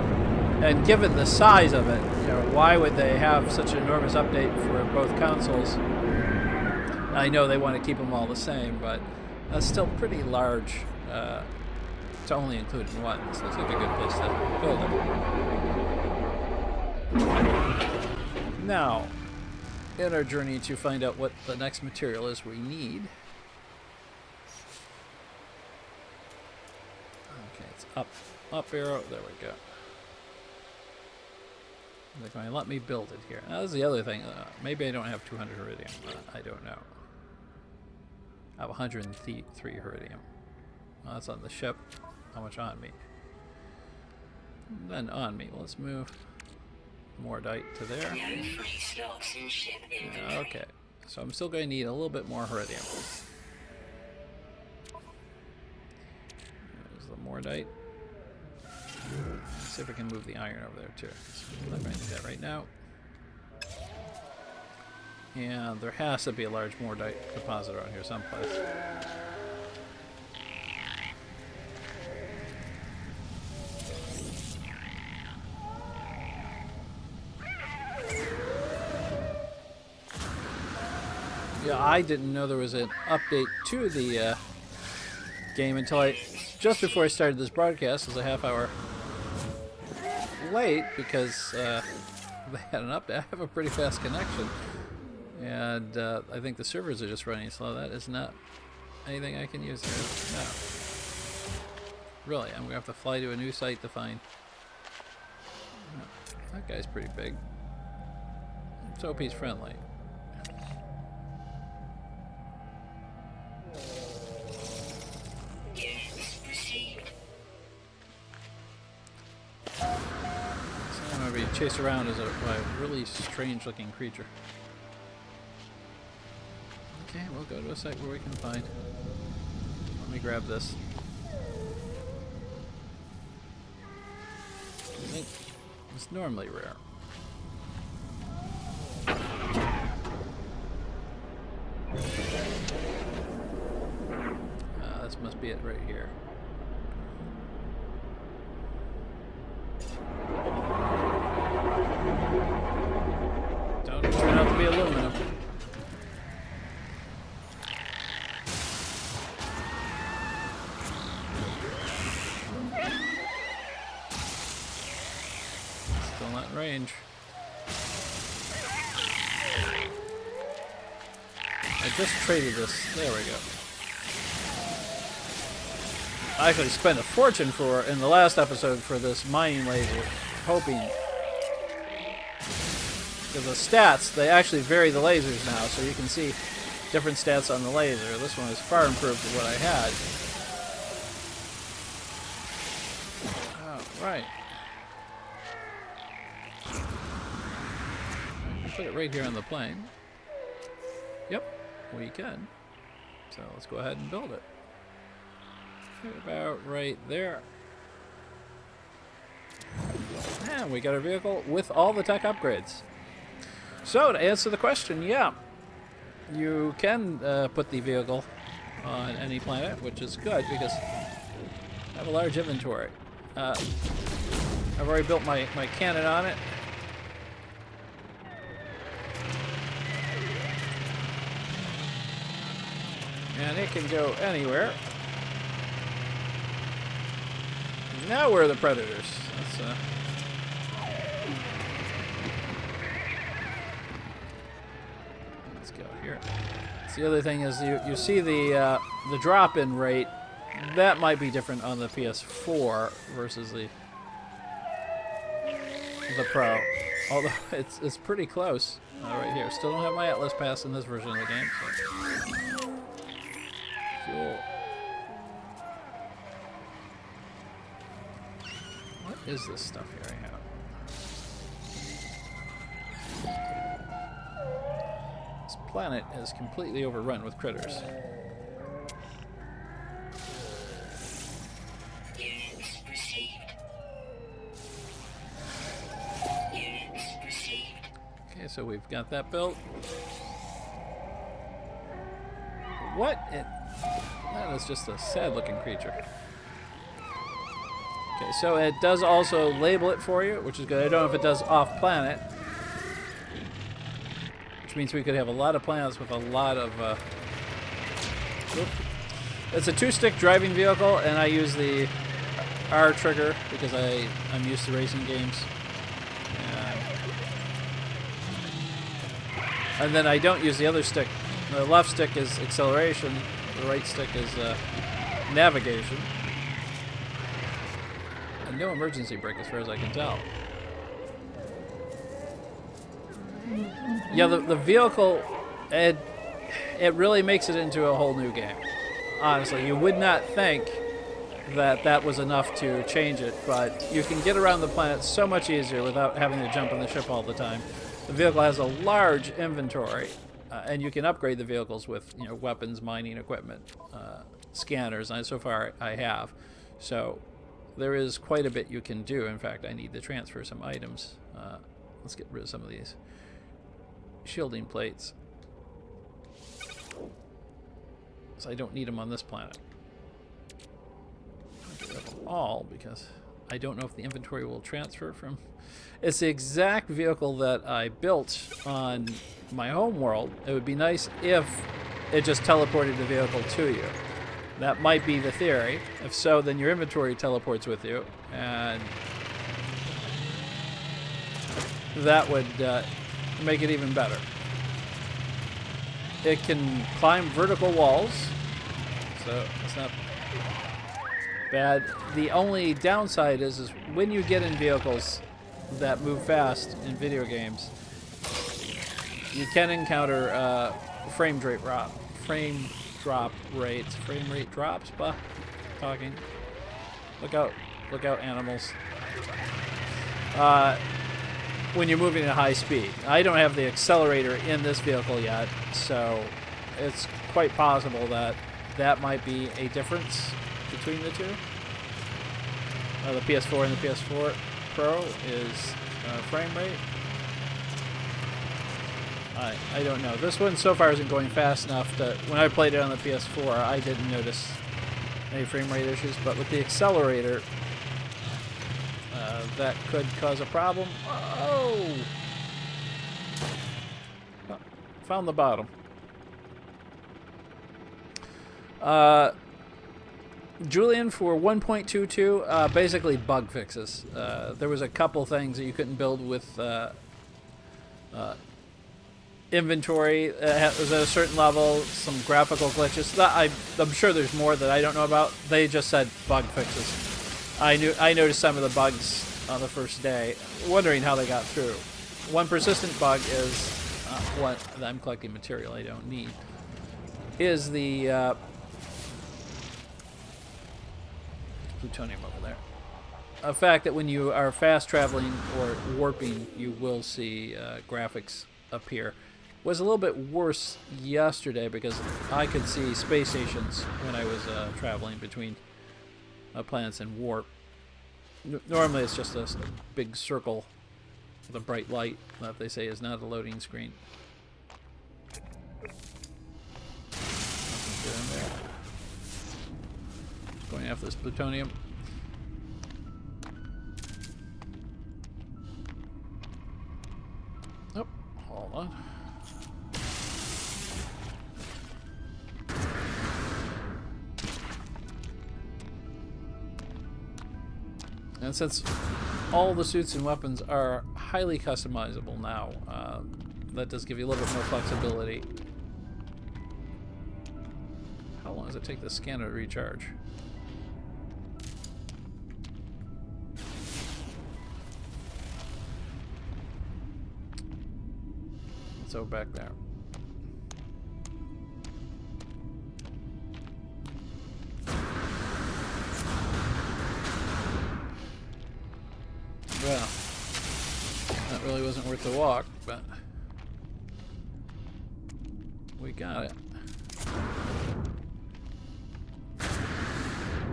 Speaker 1: And given the size of it, you know, why would they have such an enormous update for both consoles? I know they want to keep them all the same, but that's still pretty large to only include in one. So it's like a good place to build it. Now, in our journey to find out what the next material is we need. Okay, it's up arrow. There we go. They're going to let me build it here. Now, this is the other thing. Maybe I don't have 200 iridium. I don't know. I have 103 iridium. Well, that's on the ship. How much on me? Then on me. Let's move more dite to there. Okay, so I'm still going to need a little bit more iridium. There's the more dite. Let's see if we can move the iron over there too. I'm not going to do that right now. And there has to be a large mortite deposit around here someplace. Yeah, I didn't know there was an update to the game until just before I started this broadcast. It was a half hour late because they had an update. I have a pretty fast connection, and I think the servers are just running slow. That is not anything I can use here. No. Really, I'm gonna have to fly to a new site to find. Oh, that guy's pretty big. Let's hope he's friendly. Chased around as a really strange looking creature. Okay, we'll go to a site where we can find. Let me grab this. I think it's normally rare. This must be it right here. Turn out to be aluminum. Still not in range. I just traded this. There we go. I actually spent a fortune in the last episode for this mining laser, hoping. Because the stats, they actually vary the lasers now, so you can see different stats on the laser. This one is far improved from what I had. Oh, right. Put it right here on the plane. Yep, we can. So let's go ahead and build it. About right there. And we got our vehicle with all the tech upgrades. So, to answer the question, yeah, you can put the vehicle on any planet, which is good because I have a large inventory. I've already built my cannon on it. And it can go anywhere. Now we're the predators. That's, let's go here. So the other thing is you see the drop-in rate. That might be different on the PS4 versus the Pro. Although it's pretty close right here. Still don't have my Atlas Pass in this version of the game. So. Fuel. What is this stuff here I have? This planet is completely overrun with critters.
Speaker 2: Units received. Units received.
Speaker 1: Okay, so we've got that built. What? That is just a sad-looking creature. Okay, so it does also label it for you, which is good. I don't know if it does off-planet, which means we could have a lot of planets with a lot of... It's a two-stick driving vehicle, and I use the R trigger because I'm used to racing games. And then I don't use the other stick. The left stick is acceleration, the right stick is navigation. And no emergency brake as far as I can tell. Yeah, the vehicle, it really makes it into a whole new game. Honestly, you would not think that was enough to change it, but you can get around the planet so much easier without having to jump on the ship all the time. The vehicle has a large inventory, and you can upgrade the vehicles with weapons, mining equipment, scanners, and so far I have. So there is quite a bit you can do. In fact, I need to transfer some items. Let's get rid of some of these shielding plates, so I don't need them on this planet. I'll get rid of them all because I don't know if the inventory will transfer from... It's the exact vehicle that I built on my home world. It would be nice if it just teleported the vehicle to you. That might be the theory. If so, then your inventory teleports with you, and that would make it even better. It can climb vertical walls, so it's not bad. The only downside is when you get in vehicles that move fast in video games, you can encounter frame rate drops. Talking. Look out, animals. When you're moving at high speed. I don't have the accelerator in this vehicle yet, so it's quite possible that might be a difference between the two. The PS4 and the PS4 Pro is frame rate. I don't know. This one so far isn't going fast enough that when I played it on the PS4, I didn't notice any frame rate issues, but with the accelerator, that could cause a problem. Oh! Found the bottom. Julian, for 1.22, basically bug fixes. There was a couple things that you couldn't build with inventory. It was at a certain level, some graphical glitches. I'm sure there's more that I don't know about. They just said bug fixes. I noticed some of the bugs on the first day, wondering how they got through. One persistent bug is what I'm collecting material I don't need. Is the plutonium over there. A fact that when you are fast traveling or warping, you will see graphics appear. Was a little bit worse yesterday because I could see space stations when I was traveling between planets in warp. Normally it's just a big circle with a bright light that they say is not a loading screen. Nothing good in there. Just going after this plutonium. Oh, hold on. And since all the suits and weapons are highly customizable now, that does give you a little bit more flexibility. How long does it take the scanner to recharge? Let's go back there. Well, that really wasn't worth the walk, but we got it.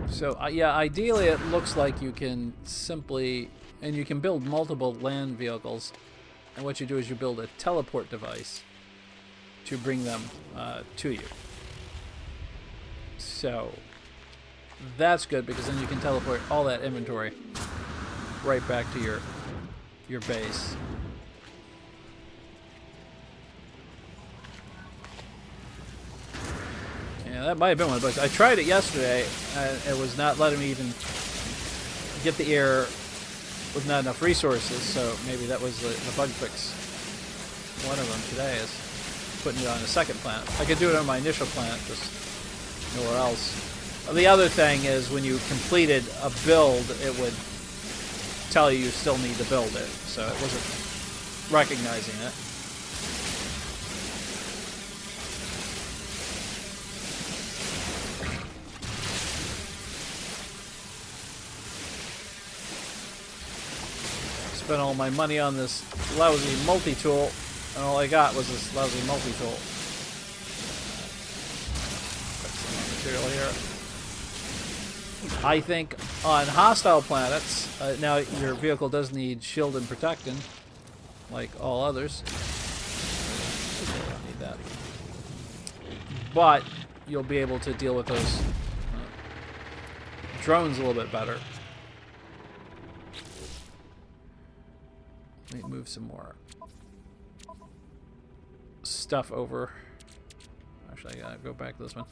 Speaker 1: So, yeah, ideally it looks like you can simply, and you can build multiple land vehicles, and what you do is you build a teleport device to bring them to you. So, that's good because then you can teleport all that inventory right back to your base. Yeah, that might have been one of the bugs. I tried it yesterday, and it was not letting me even get the air with not enough resources, so maybe that was the bug fix. One of them today is putting it on a second planet. I could do it on my initial planet, just nowhere else. The other thing is when you completed a build, it would tell you still need to build it, so it wasn't recognizing it. Spent all my money on this lousy multi-tool, and all I got was this lousy multi-tool. Got some material here. I think on hostile planets, now your vehicle does need shield and protecting, like all others. Don't need that. But you'll be able to deal with those drones a little bit better. Let me move some more stuff over. Actually, I gotta go back to this one.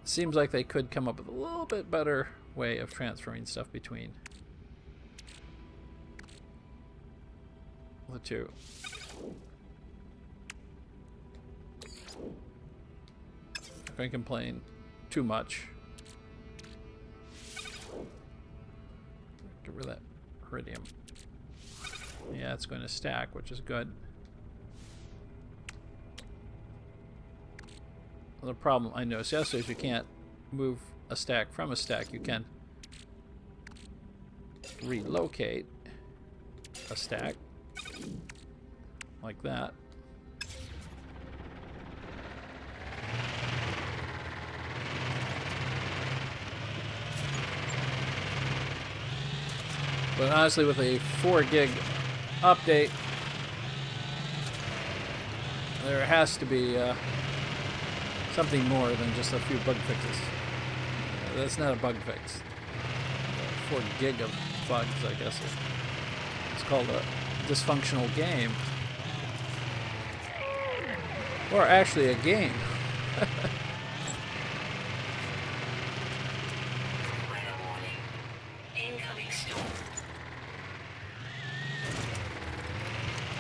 Speaker 1: Seems like they could come up with a little bit better way of transferring stuff between the two. I can't complain too much. Get rid of that iridium. Yeah, it's going to stack, which is good. The problem I noticed yesterday is you can't move a stack from a stack. You can relocate a stack like that. But honestly, with a 4 gig update, there has to be something more than just a few bug fixes. That's not a bug fix. 4 gig of bugs, I guess. It's called a dysfunctional game. Or actually a game.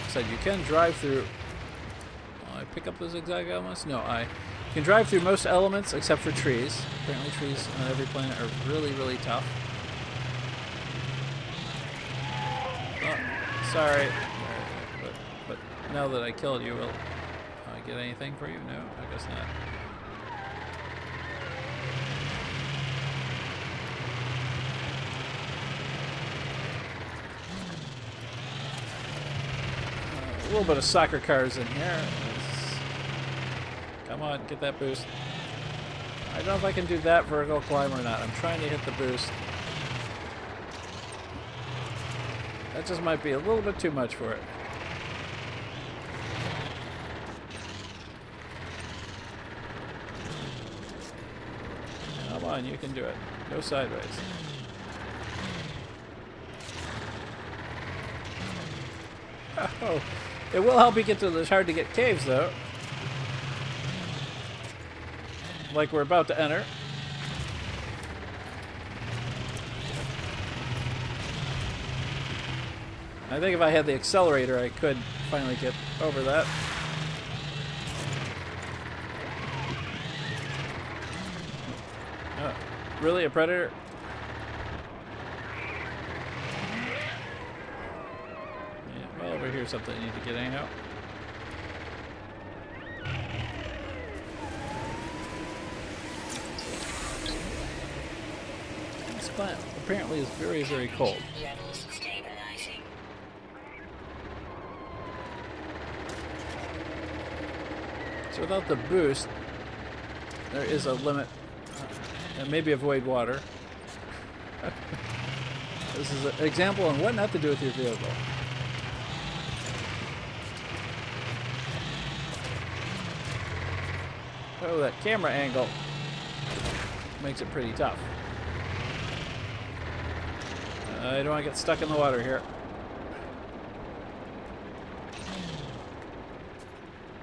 Speaker 1: So you can drive through. I pick up those zigzag elements? No, I can drive through most elements except for trees. Apparently trees on every planet are really, really tough. Oh, sorry. But now that I killed you, will I get anything for you? No, I guess not. A little bit of soccer cars in here. Come on, get that boost. I don't know if I can do that vertical climb or not. I'm trying to hit the boost. That just might be a little bit too much for it. Come on, you can do it. Go sideways. Oh, it will help you get to those hard to get caves, though. Like we're about to enter. I think if I had the accelerator, I could finally get over that. Oh, really? A predator? Yeah, well, over here's something I need to get anyhow. This plant apparently is very, very cold. So without the boost, there is a limit. And maybe avoid water. This is an example on what not to do with your vehicle. Oh, that camera angle makes it pretty tough. I don't want to get stuck in the water here.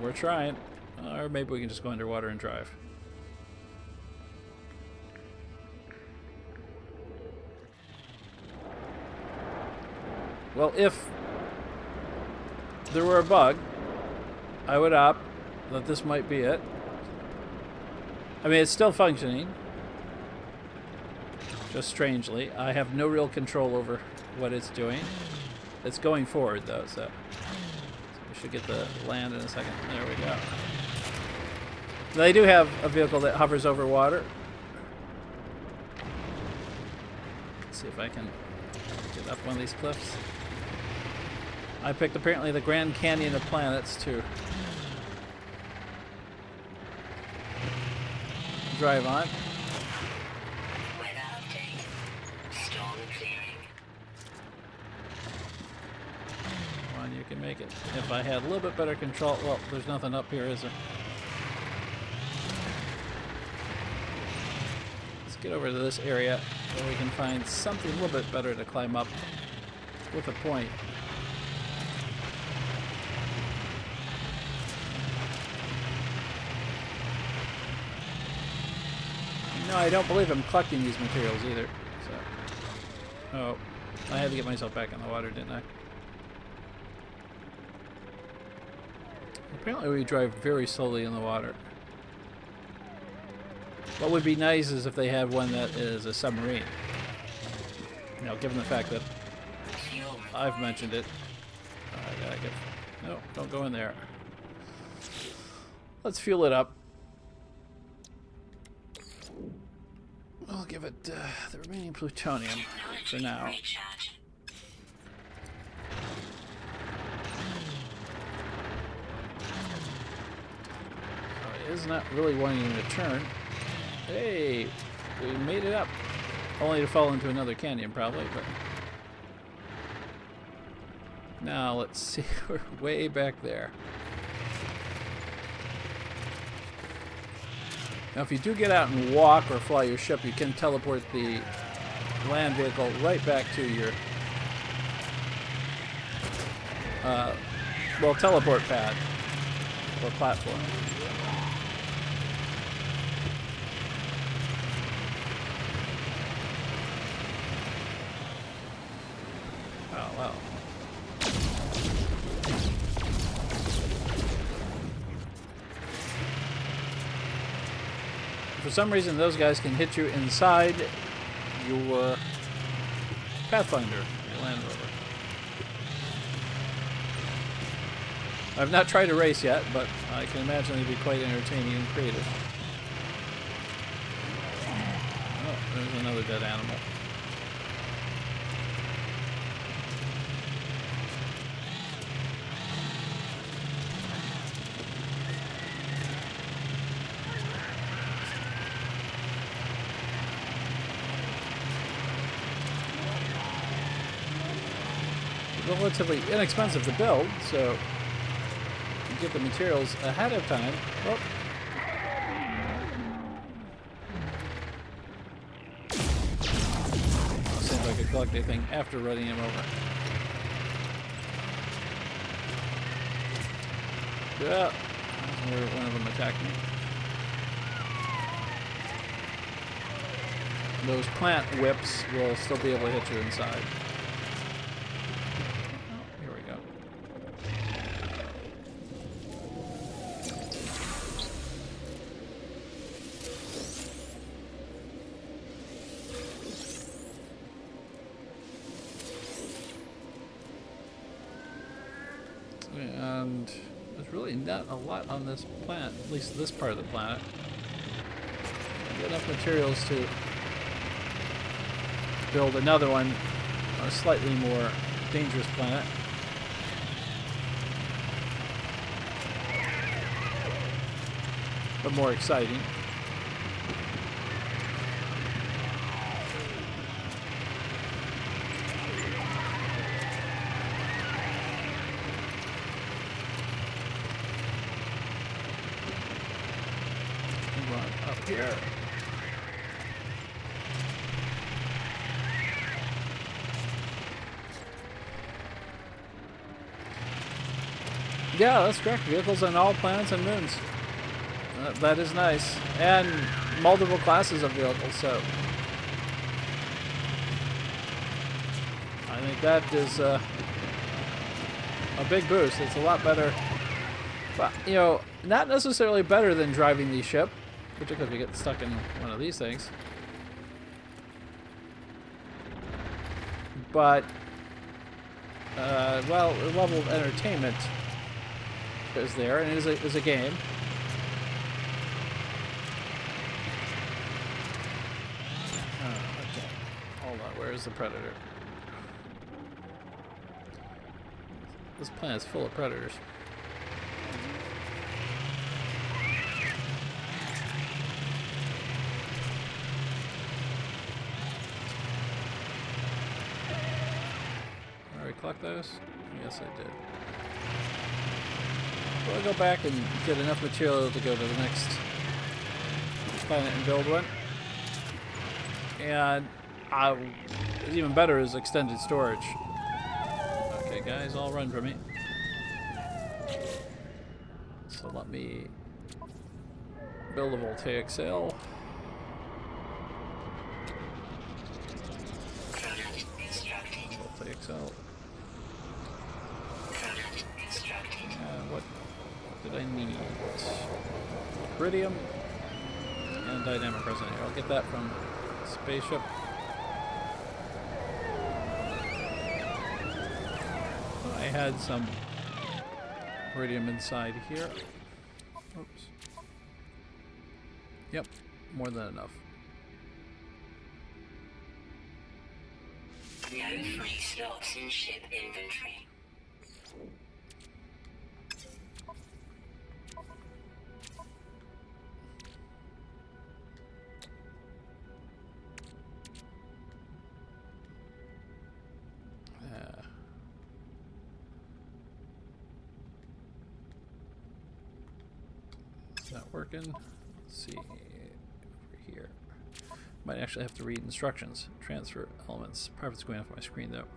Speaker 1: We're trying. Or maybe we can just go underwater and drive. Well, if there were a bug, I would opt that this might be it. I mean, it's still functioning. Just strangely. I have no real control over what it's doing. It's going forward, though, so we should get the land in a second. There we go. They do have a vehicle that hovers over water. Let's see if I can get up one of these cliffs. I picked apparently the Grand Canyon of Planets to drive on. Come on, you can make it. If I had a little bit better control, well, there's nothing up here, is there? Let's get over to this area where we can find something a little bit better to climb up with a point. No, I don't believe I'm collecting these materials either. So, oh, I had to get myself back in the water, didn't I? Apparently we drive very slowly in the water. What would be nice is if they had one that is a submarine. You know, given the fact that I've mentioned it. I gotta get... No, don't go in there. Let's fuel it up. We'll give it the remaining plutonium for now. So it is not really wanting to turn. Hey, we made it up. Only to fall into another canyon, probably, but... Now, let's see. We're way back there. Now, if you do get out and walk or fly your ship, you can teleport the land vehicle right back to your, well, teleport pad or platform. Oh, wow. For some reason, those guys can hit you inside your Pathfinder, your Land Rover. I've not tried a race yet, but I can imagine it'd be quite entertaining and creative. Oh, there's another dead animal. relatively inexpensive to build, so you get the materials ahead of time. Oh. Seems like I collect anything after running him over. Yeah, one of them attacked me. Those plant whips will still be able to hit you inside. Oh, here we go. And there's really not a lot on this planet, at least this part of the planet. Get enough materials to build another one on a slightly more dangerous planet. But more exciting. Move on up here. Yeah, that's correct. Vehicles on all planets and moons. That is nice. And multiple classes of vehicles, so I think that is a big boost. It's a lot better. But, you know, not necessarily better than driving the ship, particularly if you get stuck in one of these things. But, well, the level of entertainment is there, and it is a game. Okay. Hold on, where is the predator? This planet's full of predators. Did I already collect those? Yes, I did. We'll go back and get enough material to go to the next planet and build one. And even better is extended storage. Okay, guys, all run for me. So let me build a voltaic cell. Voltaic cell. What did I need? Iridium and dynamic resonator. I'll get that from spaceship. I had some iridium inside here. Oops. Yep, more than enough.
Speaker 2: No free slots in ship inventory.
Speaker 1: Not working. Let's see over here. Might actually have to read instructions. Transfer elements. Private's going off my screen though.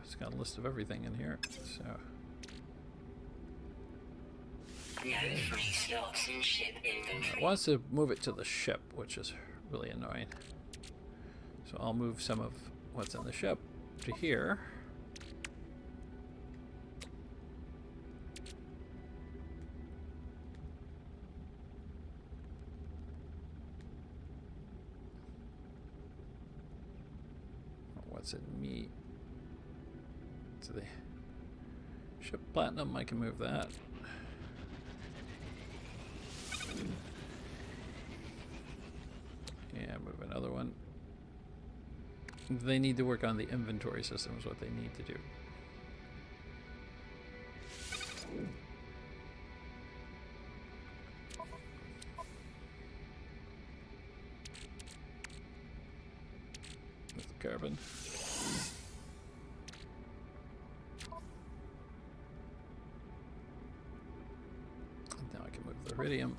Speaker 1: It's got a list of everything in here. So.
Speaker 2: No free slots in ship inventory.
Speaker 1: It wants to move it to the ship, which is really annoying. So I'll move some of what's in the ship to here. What's in me? To the ship platinum, I can move that. Yeah, move another one. They need to work on the inventory system is what they need to do. carbon. Now I can move the iridium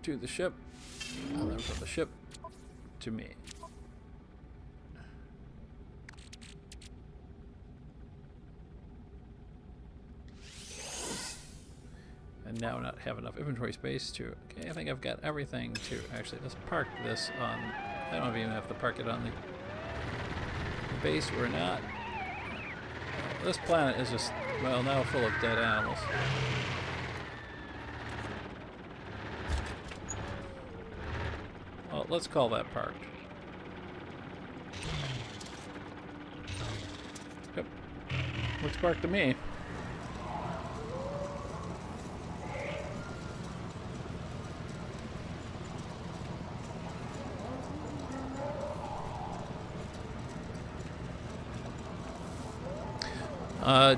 Speaker 1: to the ship, and then from the ship to me. And now not have enough inventory space to... Okay, I think I've got everything to... Actually, let's park this on... I don't even have to park it on the base or not. This planet is just, well, now full of dead animals. Well, let's call that parked. Yep. Looks parked to me.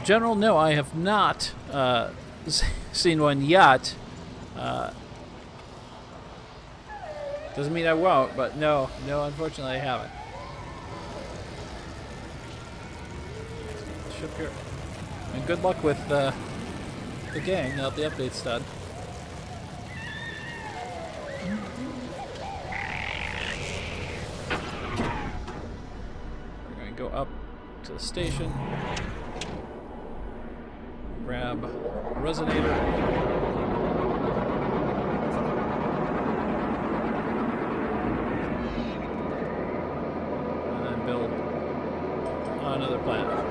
Speaker 1: General, no, I have not seen one yet. Doesn't mean I won't, but no, unfortunately I haven't. Ship here. And good luck with the game now that the update's done. We're going to go up to the station. Grab a resonator. And then build another planet.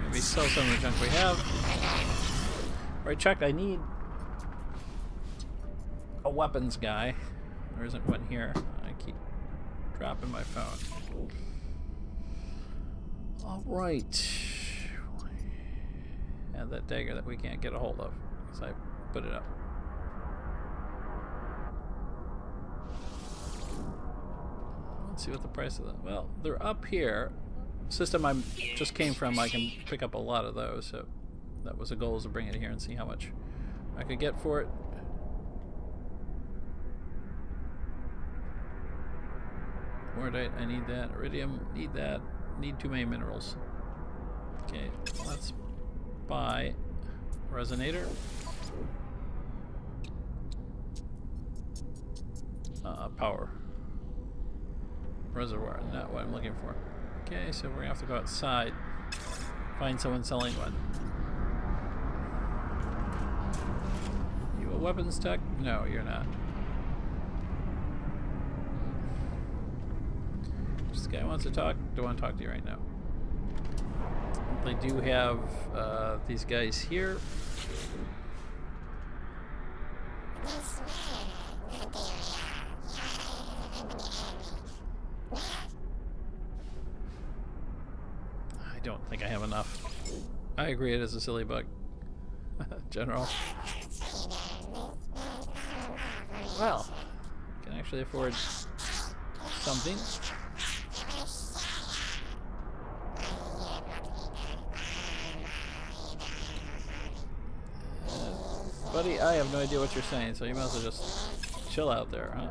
Speaker 1: Maybe sell some of the junk we have. Alright, checked. I need a weapons guy. There isn't one here. I keep dropping my phone. Alright. And that dagger that we can't get a hold of because I put it up. Let's see what the price of them. Well, they're up here. System I just came from, I can pick up a lot of those, so that was the goal, is to bring it here and see how much I could get for it. Mordite, I need that. Iridium, need that. Need too many minerals. Okay, let's buy resonator. Power. Reservoir, not what I'm looking for. Okay, so we're gonna have to go outside, find someone selling one. You a weapons tech? No, you're not. This guy wants to talk. Don't want to talk to you right now. They do have these guys here. I don't think I have enough. I agree, it is a silly bug. General. Well, can actually afford something. Buddy, I have no idea what you're saying, so you might as well just chill out there, huh?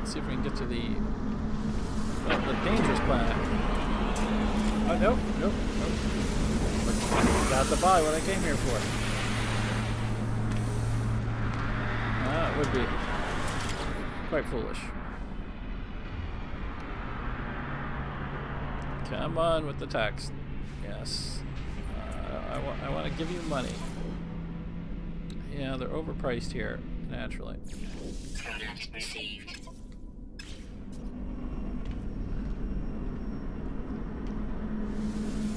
Speaker 1: See if we can get to the dangerous planet. Oh, nope. Got to buy what I came here for. It would be quite foolish. Come on with the text. Yes. I want to give you money. Yeah, they're overpriced here, naturally.
Speaker 2: Product received.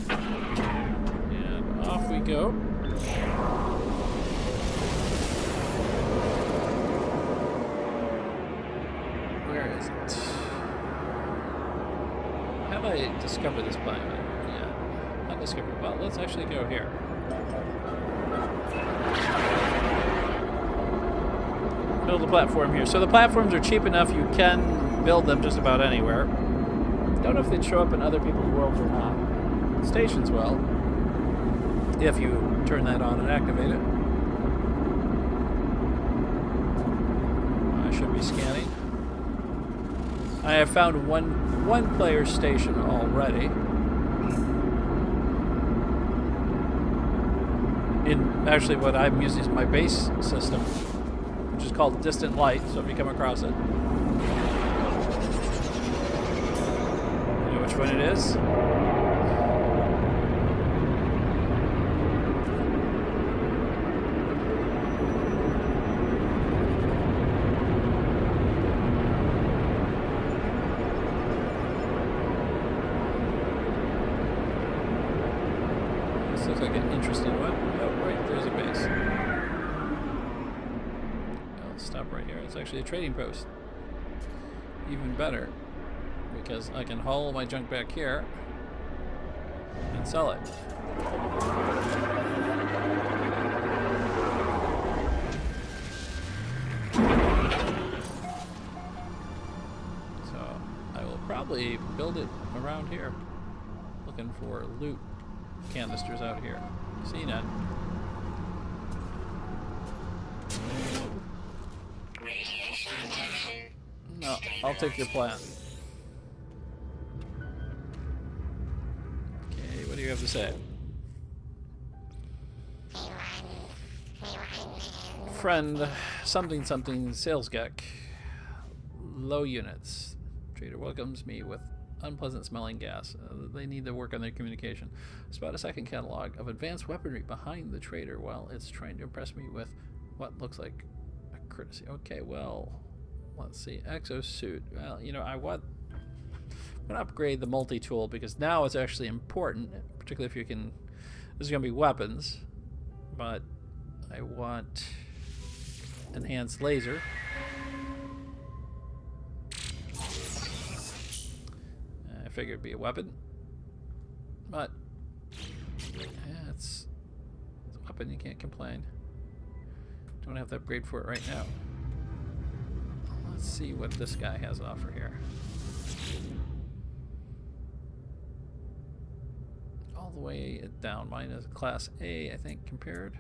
Speaker 1: And off we go. Where is it? Have I discovered this planet? Yeah. Undiscovered. Well, let's actually go here. Build a platform here. So the platforms are cheap enough you can build them just about anywhere. Don't know if they'd show up in other people's worlds or not. Stations will, if you turn that on and activate it. I should be scanning. I have found one player station already. In actually what I'm using is my base system, which is called Distant Light, so if you come across it. You know which one it is? This looks like an interesting one. Oh, right, there's a base. Stop right here. It's actually a trading post. Even better, because I can haul my junk back here and sell it. So I will probably build it around here. Looking for loot canisters out here. See none. No, I'll take your plan. Okay, what do you have to say? Friend, something, sales gek. Low units. Trader welcomes me with unpleasant smelling gas. They need to work on their communication. Spot a second catalog of advanced weaponry behind the trader while it's trying to impress me with what looks like a courtesy. Okay, well, let's see. Exosuit. Well, you know, I'm going to upgrade the multi-tool because now it's actually important, particularly if you can... This is going to be weapons, but I want enhanced laser. I figured it'd be a weapon, but yeah, it's a weapon, you can't complain. Don't have to upgrade for it right now. Let's see what this guy has to offer here. All the way down. Mine is class A, I think, compared.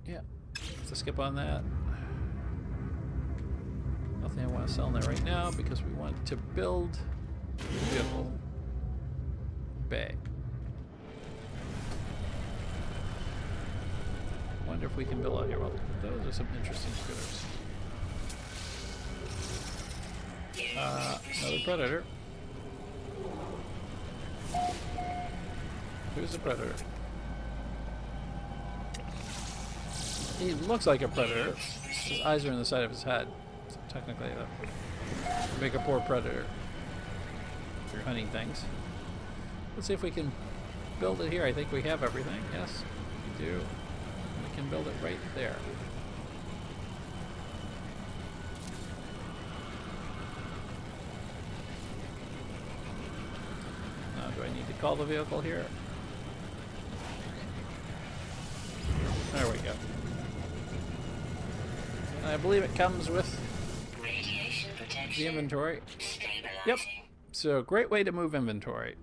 Speaker 1: Yeah, let's skip on that. Nothing I want to sell in there right now because we want to build a vehicle bay. Wonder if we can build out here. Well, those are some interesting scooters. Another predator. Who's the predator? He looks like a predator. His eyes are in the side of his head. So technically that would make a poor predator if you're hunting things. Let's see if we can build it here. I think we have everything. Yes, we do. We can build it right there. Now, do I need to call the vehicle here? There we go. And I believe it comes with the inventory. Yep. So, great way to move inventory.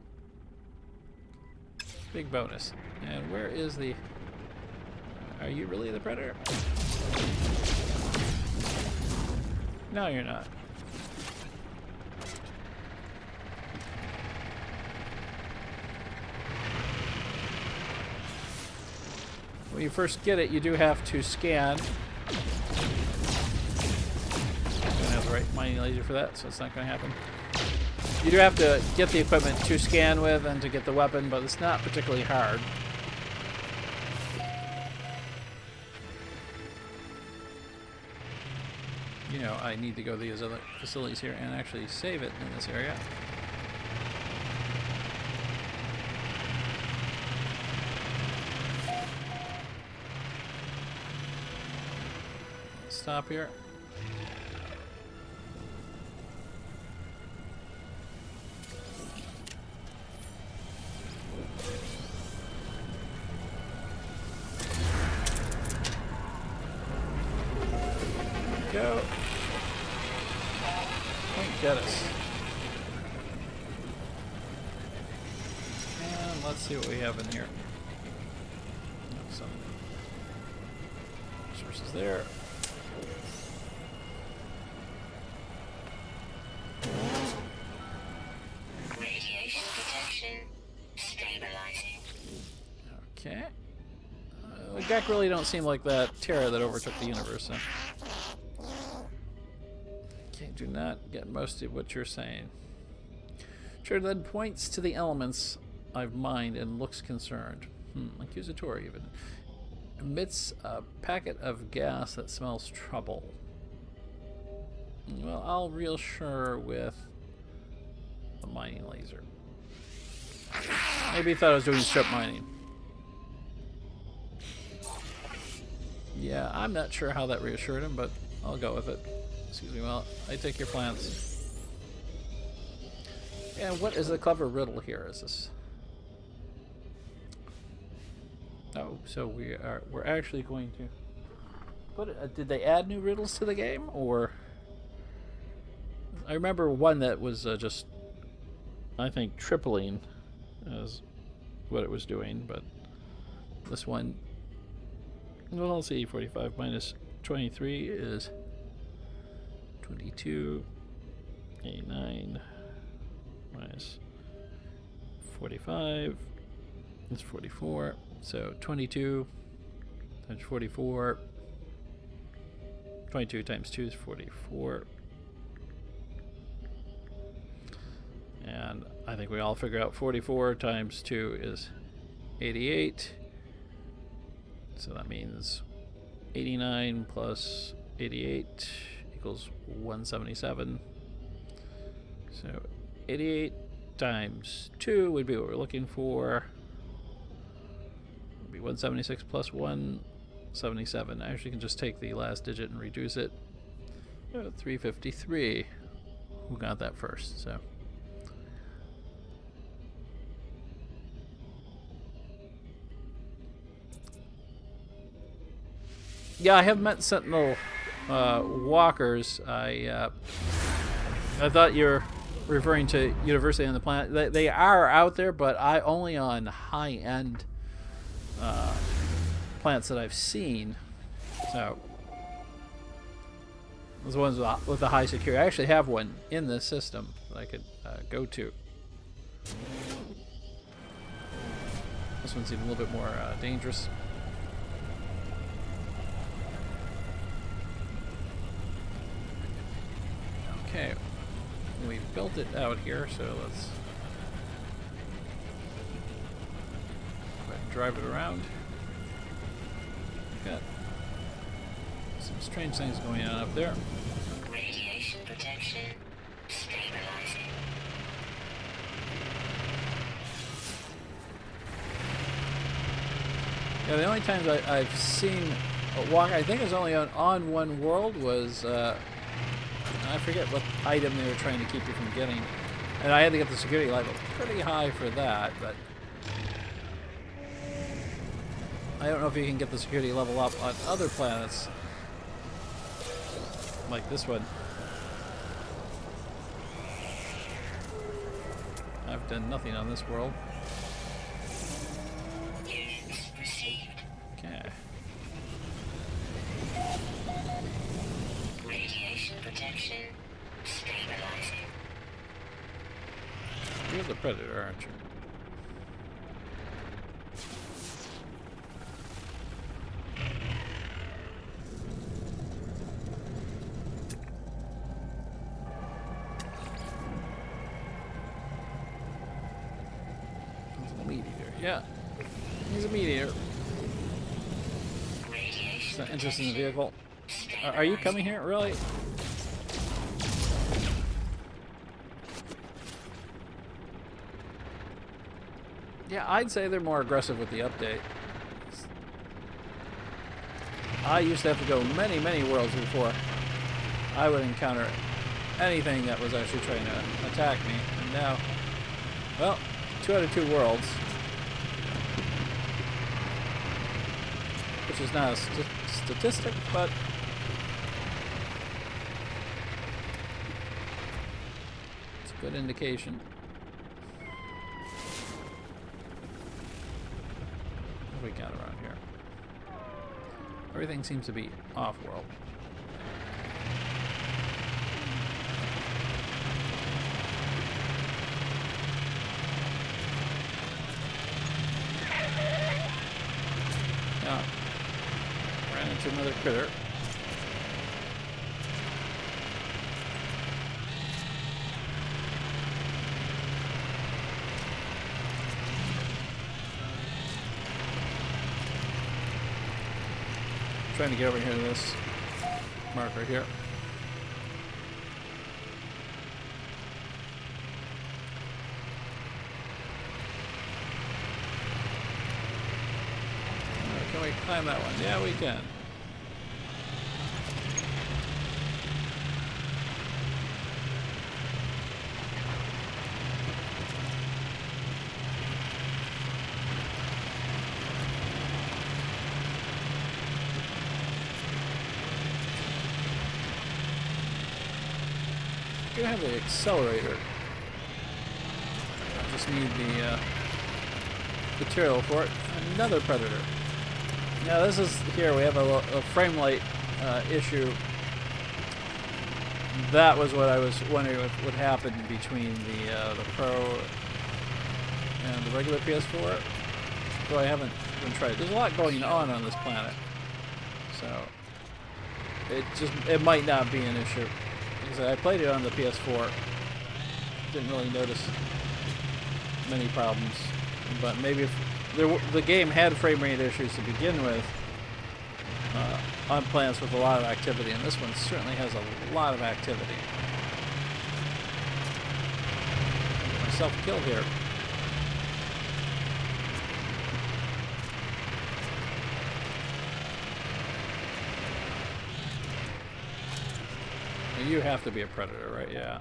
Speaker 1: Big bonus. And where is the... Are you really the predator? No, you're not. We you first get it, you do have to scan. Don't have the right mining laser for that, so it's not going to happen. You do have to get the equipment to scan with and to get the weapon, but it's not particularly hard. You know, I need to go to these other facilities here and actually save it in this area. Stop here. Go. Don't get us. And let's see what we have in here. Some resources there.
Speaker 2: Radiation protection stabilizing.
Speaker 1: Okay. The Gek really don't seem like that terror that overtook the universe. So. Okay, do not get most of what you're saying. Sure, then points to the elements I've mined and looks concerned. Accusatory even. Emits a packet of gas that smells trouble. Well, I'll reassure with a mining laser. Maybe he thought I was doing strip mining. Yeah, I'm not sure how that reassured him, but I'll go with it. Excuse me, well, I take your plants. And what is the clever riddle here? Is this... Oh, so we're actually going to... What, did they add new riddles to the game, or... I remember one that was just, I think, tripling as what it was doing, but this one... Well, let's see, 45 minus 23 is 22, 89 minus 45 is 44, so 22 times 44, 22 times 2 is 44, and I think we all figure out 44 times 2 is 88. So that means 89 plus 88 equals 177. So 88 times 2 would be what we're looking for. It would be 176 plus 177. I actually can just take the last digit and reduce it. 353. Who got that first? So. Yeah, I have met Sentinel walkers. I thought you were referring to University on the Planet. They are out there, but only on high-end planets that I've seen. So those ones with the high security. I actually have one in this system that I could go to. This one's even a little bit more dangerous. Okay, we've built it out here, so let's go ahead and drive it around. We've got some strange things going on up there.
Speaker 2: Radiation protection stabilizing.
Speaker 1: Yeah, the only times I've seen a walk, I think it was only on one world, was I forget what item they were trying to keep you from getting. And I had to get the security level pretty high for that, but I don't know if you can get the security level up on other planets like this one. I've done nothing on this world.
Speaker 2: Units received.
Speaker 1: Okay.
Speaker 2: Radiation protection stabilizing.
Speaker 1: You're the Predator, aren't you? Yeah. He's a meteor. He's not interested in the vehicle. Are you coming here? Really? Yeah, I'd say they're more aggressive with the update. I used to have to go many, many worlds before I would encounter anything that was actually trying to attack me. And now, well, 2 out of 2 worlds. Which is not a statistic, but it's a good indication. What do we got around here? Everything seems to be off-world. Now, ran into another critter. Trying to get over here to this marker here. Can we climb that one? Yeah, we can. I'm gonna have the accelerator. I just need the material for it. Another predator. Now this is here we have a frame rate issue. That was what I was wondering what would happen between the Pro and the regular PS4. Though I haven't even tried. There's a lot going on this planet, so it might not be an issue. Because I played it on the PS4, didn't really notice many problems. But maybe if the game had frame rate issues to begin with on planets with a lot of activity, and this one certainly has a lot of activity. I'll get myself killed here. You have to be a predator, right? Yeah.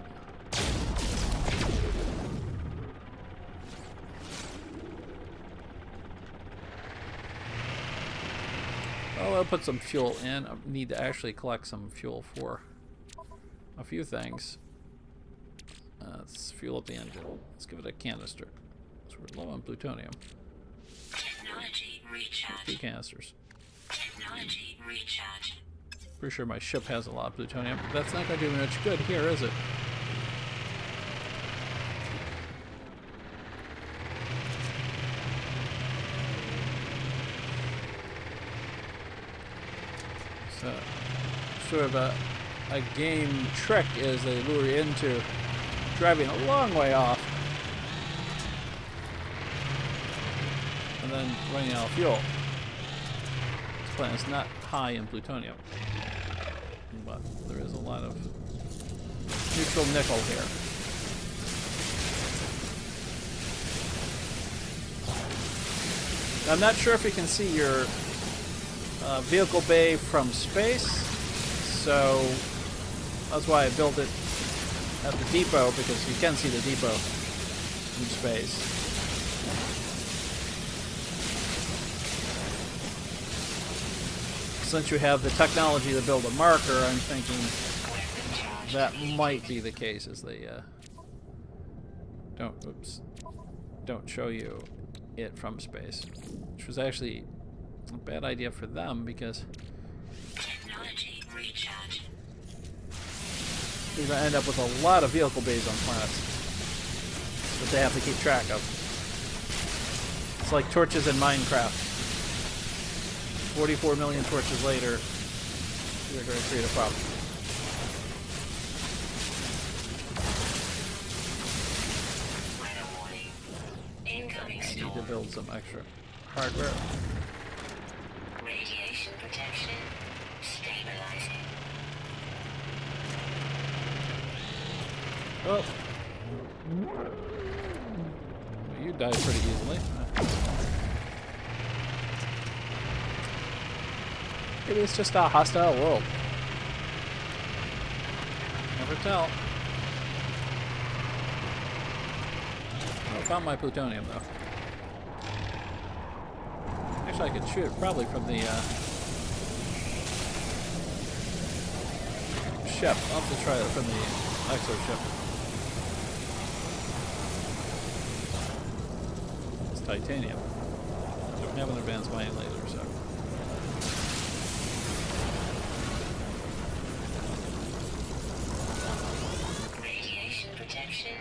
Speaker 1: Oh, I'll put some fuel in. I need to actually collect some fuel for a few things. Let's fuel up the engine. Let's give it a canister. So we're low on plutonium.
Speaker 2: Technology recharge.
Speaker 1: 2 canisters.
Speaker 2: Technology recharge.
Speaker 1: Pretty sure my ship has a lot of plutonium. That's not going to do me much good here, is it? So, sort of a game trick is they lure you into driving a long way off and then running out of fuel. This planet is not high in plutonium, but there is a lot of neutral nickel here. I'm not sure if you can see your vehicle bay from space, so that's why I built it at the depot, because you can see the depot from space. Since you have the technology to build a marker, I'm thinking that might be the case, as they don't show you it from space, which was actually a bad idea for them, because you're going to end up with a lot of vehicle bays on planets that they have to keep track of. It's like torches in Minecraft. 44 million torches later, you're going to create a problem. I need to build some extra hardware.
Speaker 2: Radiation protection stabilizing.
Speaker 1: Oh. Well, you died pretty easily. Maybe it's just a hostile world. Never tell. Oh, I found my plutonium though. Actually, I could shoot it probably from the ship. I'll have to try it from the exo ship. It's titanium. I don't have an advanced mining laser, so.
Speaker 2: Radiation protection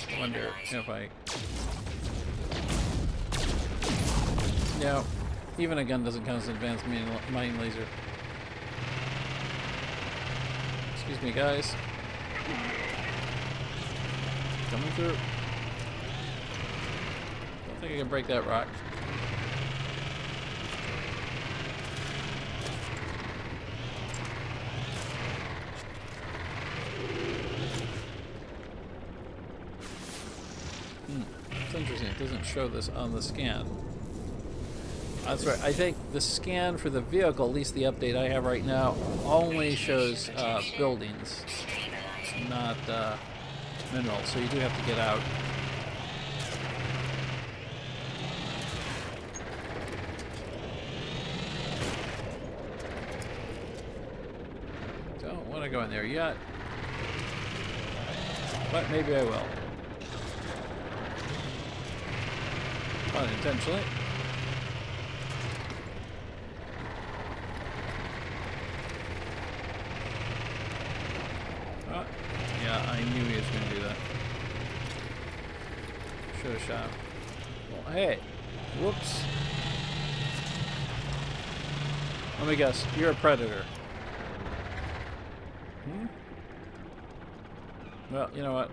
Speaker 1: I wonder
Speaker 2: stabilizing.
Speaker 1: if I. No, even a gun doesn't count as an advanced mining laser. Excuse me, guys. Coming through. Don't think I can break that rock. It's interesting. It doesn't show this on the scan. That's right. I think the scan for the vehicle, at least the update I have right now, only shows buildings, not minerals. So you do have to get out. Don't want to go in there yet, but maybe I will. Unintentionally. Yeah, I knew he was going to do that. Should have shot him. Well, hey. Whoops. Let me guess. You're a predator. Hmm? Well, you know what?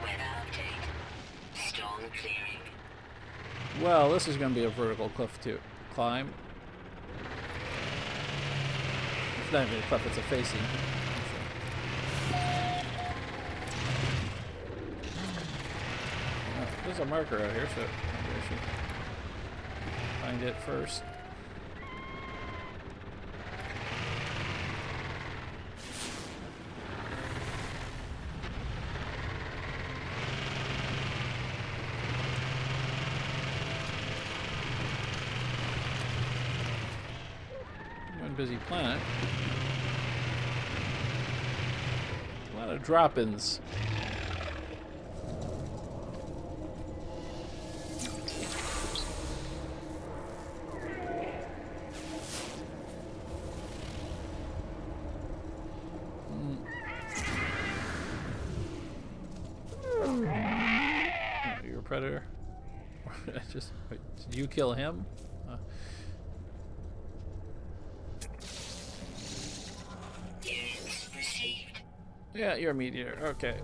Speaker 2: Weather update. Storm clearing.
Speaker 1: Well, this is going to be a vertical cliff to climb. It's not even a cliff, it's a facing. There's a marker out here, so maybe I should find it first. One busy planet. A lot of drop-ins. You're a predator. Just wait, did you kill him?
Speaker 2: Units received.
Speaker 1: Yeah, you're a meteor. Okay.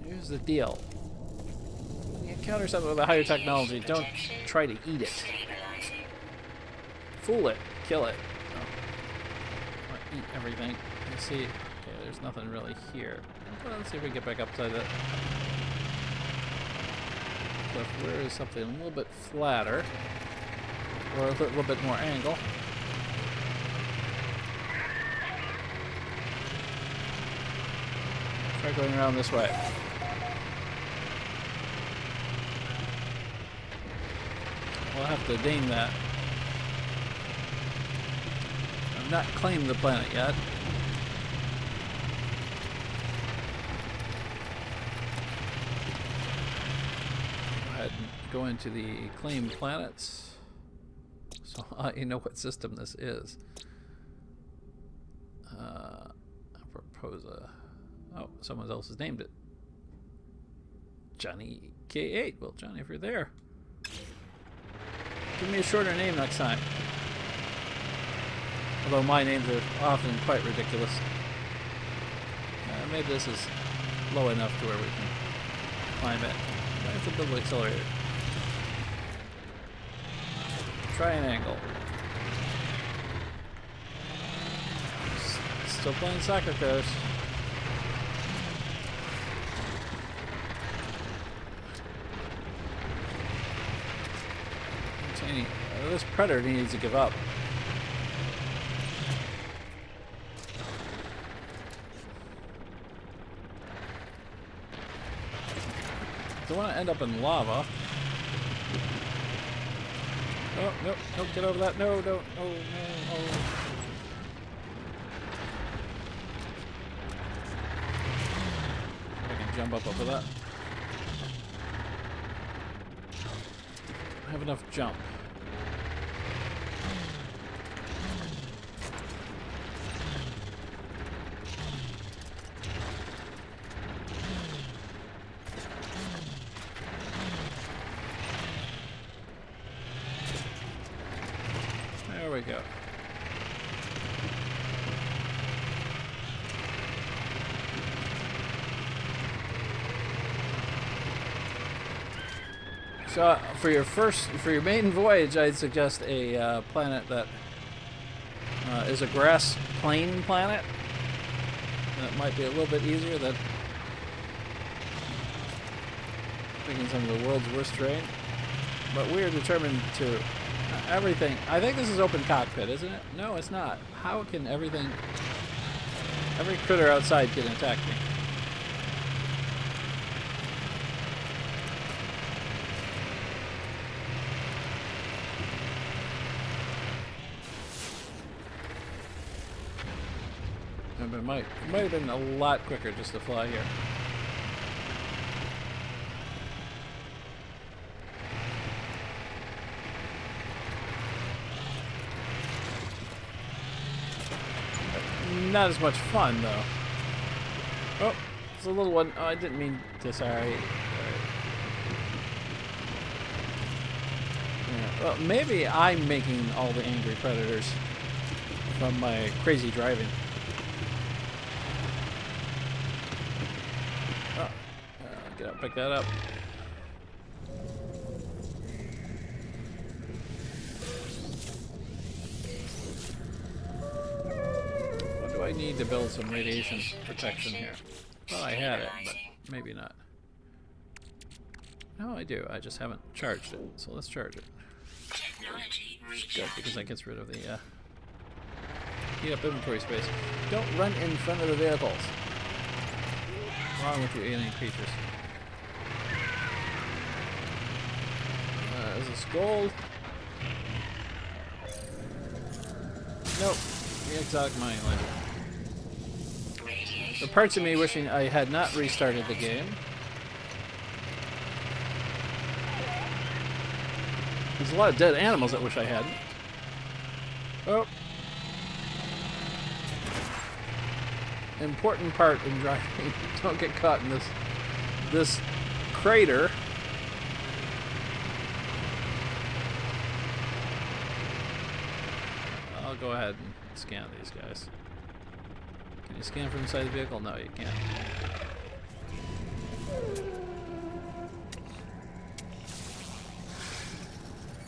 Speaker 1: Here's the deal. When you encounter something with a higher technology, don't try to eat it.
Speaker 2: Stabilizing.
Speaker 1: Fool it. Kill it. Don't eat everything. Let's see. Okay, there's nothing really here. Well, let's see if we can get back up to that cliff. Where is something a little bit flatter? Or a little bit more angle. Try going around this way. We'll have to name that. I've not claimed the planet yet. Go ahead and go into the claimed planets. So I know what system this is. I propose a... Oh, someone else has named it. Johnny K8. Well, Johnny, if you're there. Give me a shorter name next time. Although my names are often quite ridiculous. Maybe this is low enough to where we can climb it. I have to build an accelerator. Try an angle. Still playing soccer coach. This predator needs to give up. Don't want to end up in lava. Oh, no, no, get over that. No, don't. Oh, no, oh. I can jump up over that. I have enough jump. There we go. So for your maiden voyage, I'd suggest a planet that is a grass plain planet. That might be a little bit easier than picking some of the world's worst terrain. But we are determined to everything. I think this is open cockpit, isn't it? No, it's not. How can every critter outside can attack me? It might have been a lot quicker just to fly here. Not as much fun though. Oh, it's a little one. Oh, I didn't mean to. Sorry. Yeah, well, maybe I'm making all the angry predators from my crazy driving. Get up, pick that up. What do I need to build some radiation protection here? Well, I had it, but maybe not. No, I do. I just haven't charged it. So let's charge it. Good, because that gets rid of the heat up inventory space. Don't run in front of the vehicles. What's wrong with you alien creatures? Is this gold? Nope. The exotic mining ledger. The parts of me wishing I had not restarted the game. There's a lot of dead animals that wish I hadn't. Oh. Important part in driving. Don't get caught in this crater. I'll go ahead and scan these guys. Can you scan from inside the vehicle? No, you can't.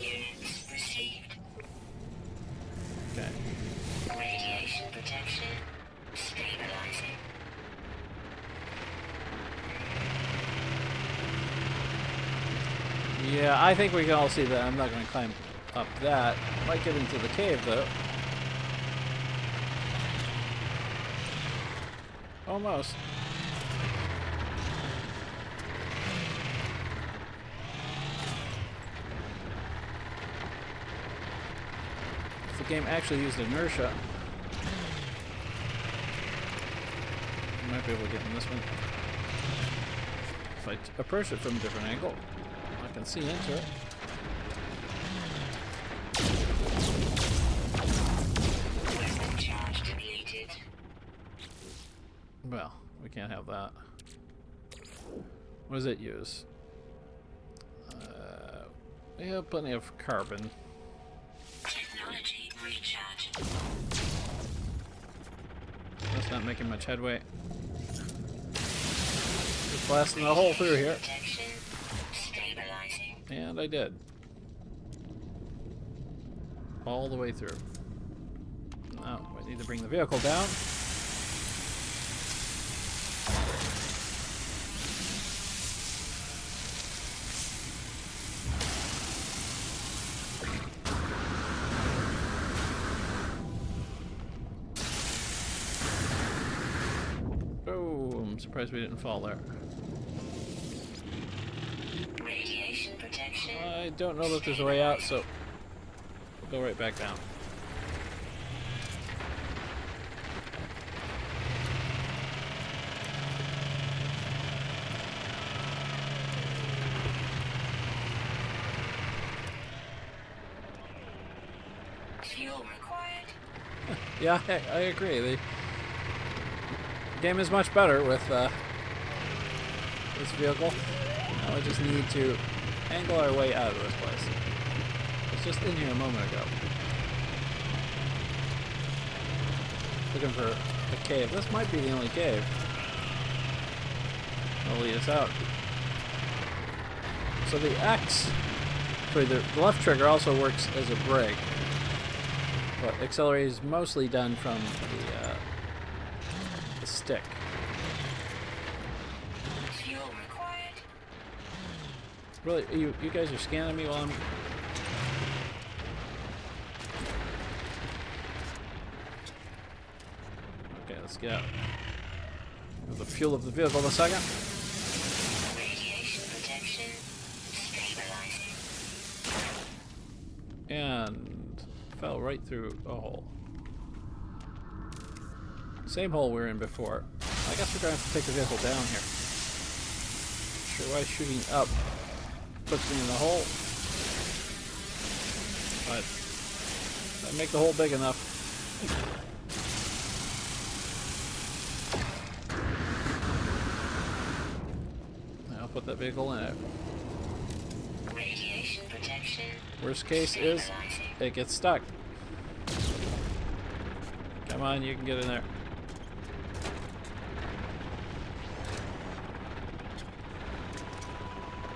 Speaker 2: Units received.
Speaker 1: Okay.
Speaker 2: Radiation protection stabilizing.
Speaker 1: Yeah, I think we can all see that. I'm not going to climb up that. Might get into the cave though. Almost. If the game actually used inertia, I might be able to get in this one. If I approach it from a different angle, I can see into it. Well, we can't have that. What does it use? We have plenty of carbon.
Speaker 2: recharge.
Speaker 1: That's not making much headway. Just blasting a hole through here.
Speaker 2: Protection. Stabilizing.
Speaker 1: And I did. All the way through. Now, I need to bring the vehicle down. Oh, I'm surprised we didn't fall there.
Speaker 2: Radiation protection.
Speaker 1: I don't know that there's a way out, so we'll go right back down.
Speaker 2: Fuel required.
Speaker 1: Yeah, I agree. The game is much better with this vehicle. Now we just need to angle our way out of this place. I was just in here a moment ago. Looking for a cave. This might be the only cave. That'll lead us out. So the X, sorry, the left trigger also works as a brake. But accelerate is mostly done from the stick.
Speaker 2: Fuel required.
Speaker 1: Really, you guys are scanning me while I'm... Okay, let's get out of the fuel of the vehicle in a second.
Speaker 2: Radiation protection. Stabilizing.
Speaker 1: And fell right through a hole. Same hole we were in before. I guess we're going to have to take the vehicle down here. Not sure why shooting up puts me in the hole. But if I make the hole big enough. I'll put that vehicle in it.
Speaker 2: Radiation protection.
Speaker 1: Worst case is it gets stuck. Come on, you can get in there.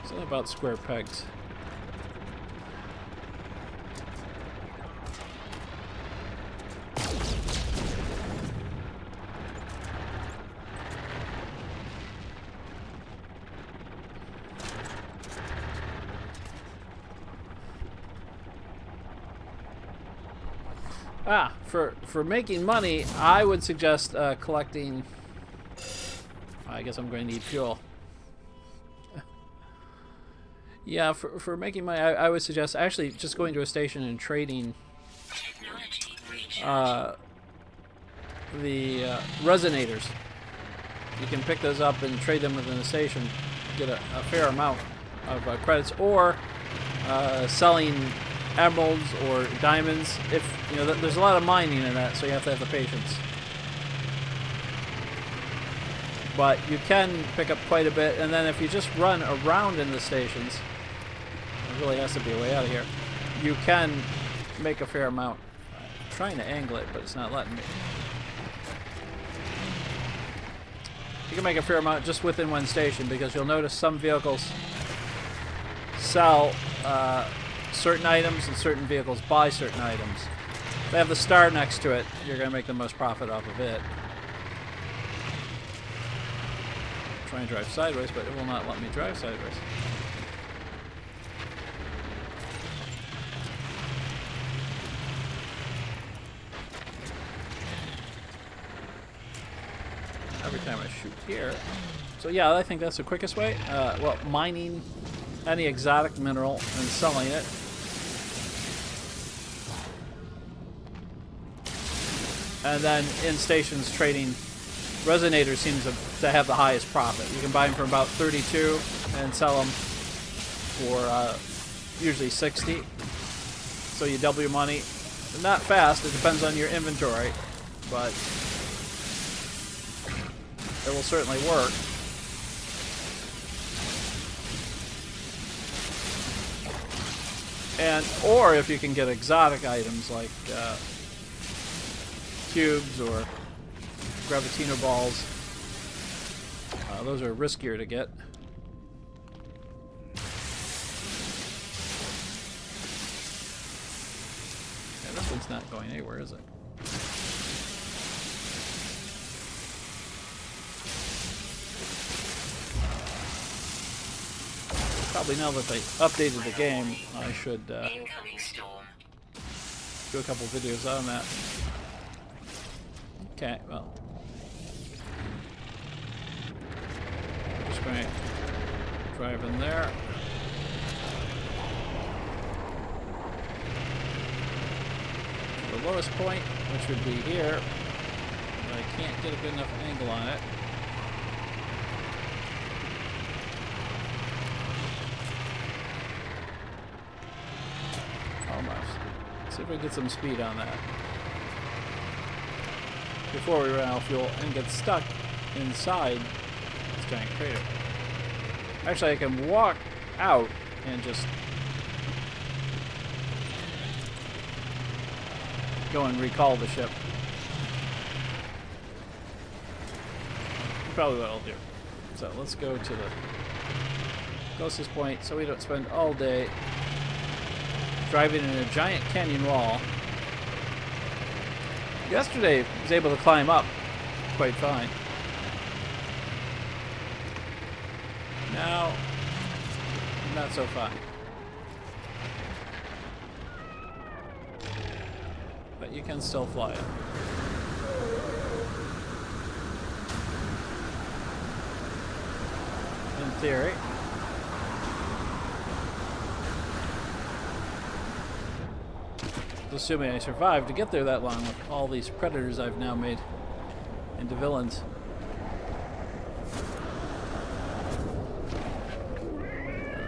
Speaker 1: Something about square pegs. For making money, I would suggest collecting. I guess I'm going to need fuel. Yeah, for making money, I would suggest actually just going to a station and trading the resonators. You can pick those up and trade them within the station, get a fair amount of credits, or selling emeralds or diamonds. If you know, there's a lot of mining in that, so you have to have the patience. But you can pick up quite a bit, and then if you just run around in the stations, there really has to be a way out of here, you can make a fair amount. I'm trying to angle it, but it's not letting me. You can make a fair amount just within one station, because you'll notice some vehicles sell certain items and certain vehicles buy certain items. If they have the star next to it, you're going to make the most profit off of it. Try and drive sideways, but it will not let me drive sideways. Every time I shoot here. So yeah, I think that's the quickest way. Well, mining any exotic mineral and selling it. And then in stations trading, resonators seems to have the highest profit. You can buy them for about 32 and sell them for usually 60. So you double your money. Not fast, it depends on your inventory, but it will certainly work. or if you can get exotic items like cubes or gravitino balls. Those are riskier to get. Yeah, this one's not going anywhere, is it? Probably now that they updated the game, I should do a couple videos on that. Okay, well. Just going to drive in there. The lowest point, which would be here, but I can't get a good enough angle on it. Almost. See if we can get some speed on that before we run out of fuel and get stuck inside this giant crater. Actually, I can walk out and just go and recall the ship. Probably what I'll do. So let's go to the closest point so we don't spend all day driving in a giant canyon wall. Yesterday, I was able to climb up quite fine. Now, not so fine. But you can still fly it. In theory. Assuming I survived to get there that long with all these predators I've now made into villains.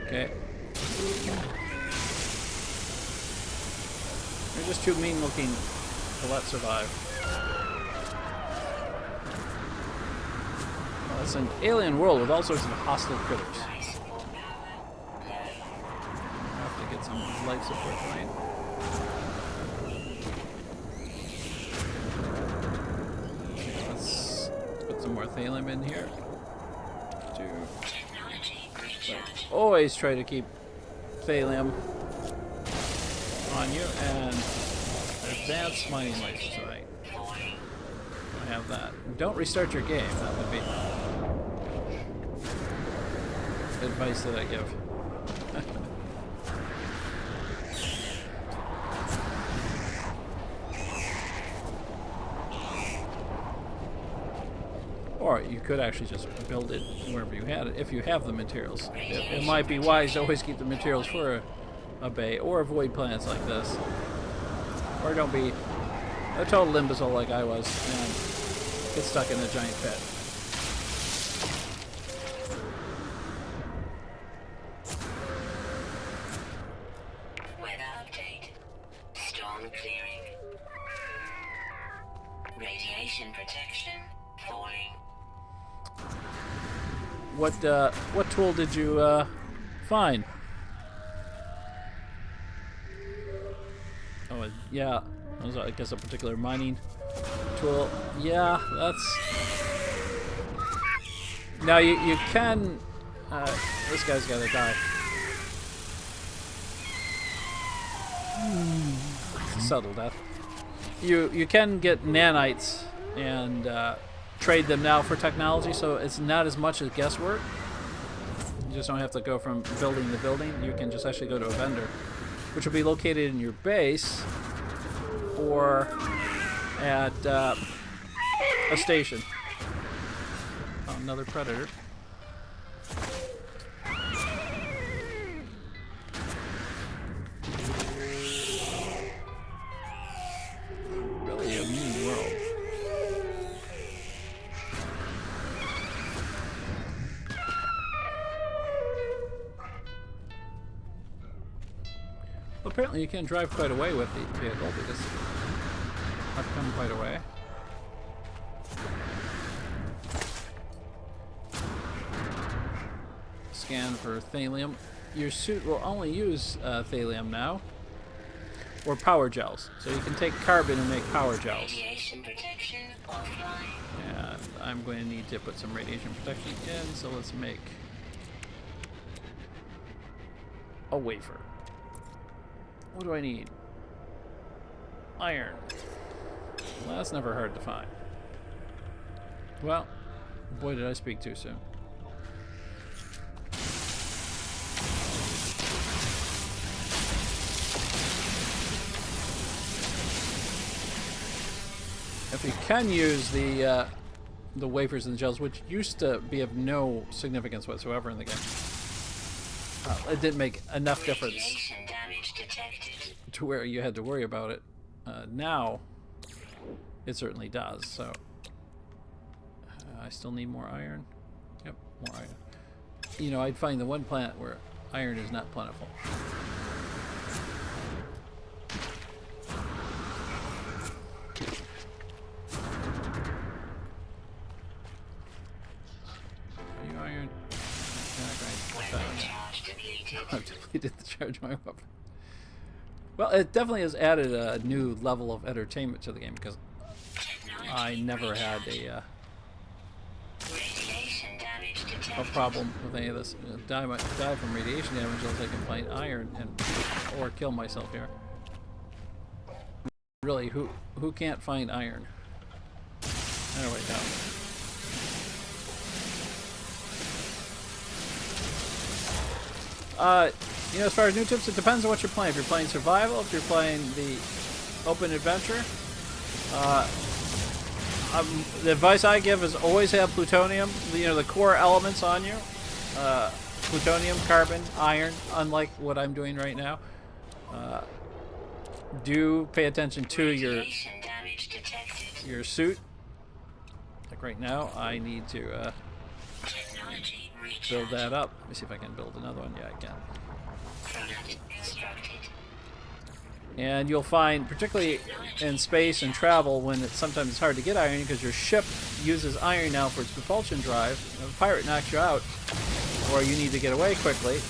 Speaker 1: Okay. They're just too mean looking to let survive. Well, it's an alien world with all sorts of hostile critters. I have to get some life support right. More thallium in here. Always try to keep thallium on you, and advanced mining license, right? I have that. Don't restart your game. That would be advice that I give. Or you could actually just build it wherever you had it, if you have the materials. It might be wise to always keep the materials for a bay, or avoid planets like this. Or don't be a total imbecile like I was, and get stuck in a giant pit.
Speaker 2: Weather update. Storm clearing. Radiation protection falling.
Speaker 1: What tool did you find? Oh, yeah, that was, I guess, a particular mining tool. Yeah, that's. Now you can. This guy's gotta die. It's a subtle death. You can get nanites and trade them now for technology, so it's not as much as guesswork. You just don't have to go from building to building. You can just actually go to a vendor, which will be located in your base or at a station. Oh, another predator. Really a mean world. Well, apparently you can drive quite a way with the vehicle because I've come quite a way. Scan for thallium. your suit will only use thallium now, or power gels. So you can take carbon and make power gels.
Speaker 2: Radiation protection offline.
Speaker 1: And I'm going to need to put some radiation protection in, so let's make a wafer. What do I need? Iron. Well, that's never hard to find. Well, boy, did I speak too soon. If you can use the wafers and the gels, which used to be of no significance whatsoever in the game, it didn't make enough difference
Speaker 2: Radiation damage detected.
Speaker 1: to where you had to worry about it. Now, it certainly does. So, I still need more iron. Yep, more iron. You know, I'd find the one planet where iron is not plentiful. Are you iron?
Speaker 2: Weapon charge depleted.
Speaker 1: I've depleted the charge of my weapon. Well, it definitely has added a new level of entertainment to the game because I never had a
Speaker 2: Radiation damage detected.
Speaker 1: problem with any of this. Die from radiation damage unless I can find iron and or kill myself here. Really, who can't find iron? Anyway, no. You know, as far as new tips, it depends on what you're playing. If you're playing survival, if you're playing the open adventure, the advice I give is always have plutonium, you know, the core elements on you. Plutonium, carbon, iron, unlike what I'm doing right now. Do pay attention to
Speaker 2: Radiation damage detected.
Speaker 1: your suit. Like right now, I need to
Speaker 2: Technology recharge.
Speaker 1: build that up. Let me see if I can build another one. Yeah, I can.
Speaker 2: Product instructed.
Speaker 1: And you'll find, particularly in space and travel, when sometimes it's hard to get iron because your ship uses iron now for its propulsion drive. If a pirate knocks you out, or you need to get away quickly,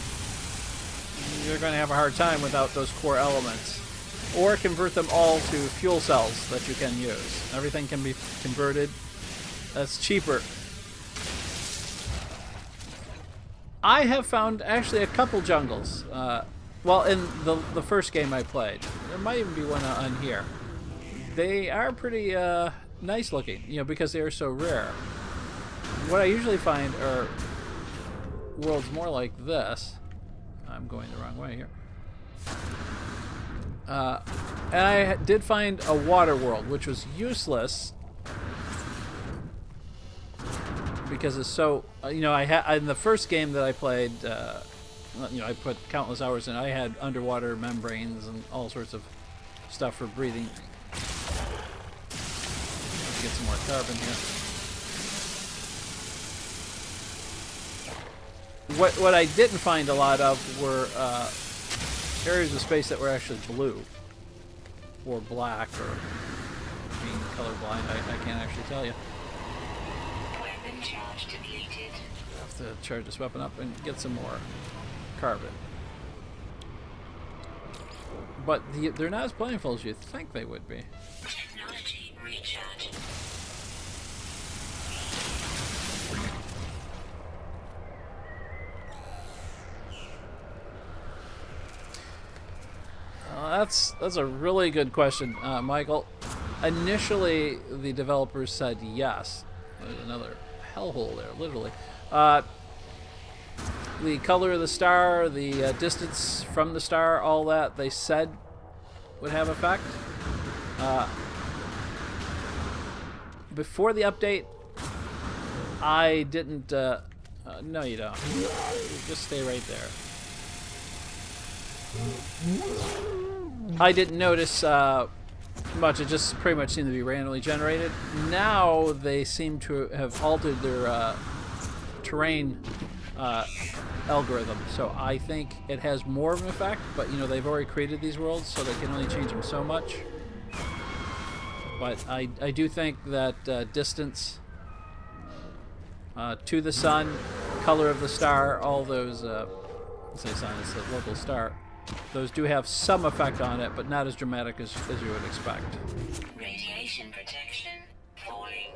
Speaker 1: you're going to have a hard time without those core elements. Or convert them all to fuel cells that you can use. Everything can be converted. That's cheaper. I have found actually a couple jungles. Well, in the first game I played, there might even be one on here. They are pretty nice looking, you know, because they are so rare. What I usually find are worlds more like this. I'm going the wrong way here. And I did find a water world, which was useless because it's so. You know, in the first game that I played. You know, I put countless hours in. I had underwater membranes and all sorts of stuff for breathing. Let's get some more carbon here. What I didn't find a lot of were areas of space that were actually blue or black or being colorblind. I can't actually tell you.
Speaker 2: Weapon charge depleted.
Speaker 1: I have to charge this weapon up and get some more carbon. But they're not as plentiful as you think they would be.
Speaker 2: Technology recharge.
Speaker 1: That's a really good question, Michael. Initially, the developers said yes. There's another hellhole there, literally. The color of the star, the distance from the star, all that they said would have effect. Before the update, I didn't. No, you don't. Just stay right there. I didn't notice much. It just pretty much seemed to be randomly generated. Now they seem to have altered their terrain algorithm, so I think it has more of an effect, but you know, they've already created these worlds, so they can only change them so much. But I do think that distance to the sun, color of the star, all those say sign, it's the local star. Those do have some effect on it, but not as dramatic as you would expect.
Speaker 2: Radiation protection falling.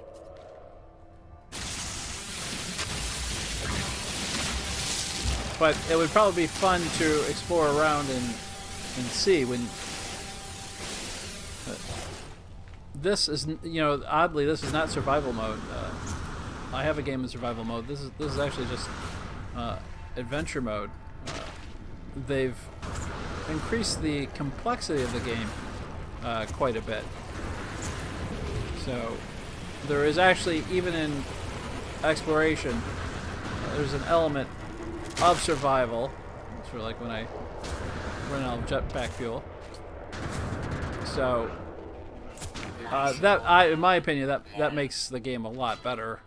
Speaker 1: But it would probably be fun to explore around and see when. This is, you know, oddly, this is not survival mode. I have a game in survival mode. This is actually just adventure mode. They've increased the complexity of the game quite a bit. So there is actually, even in exploration, there's an element of survival. Sort of like when I run out of jetpack fuel. So in my opinion, that makes the game a lot better.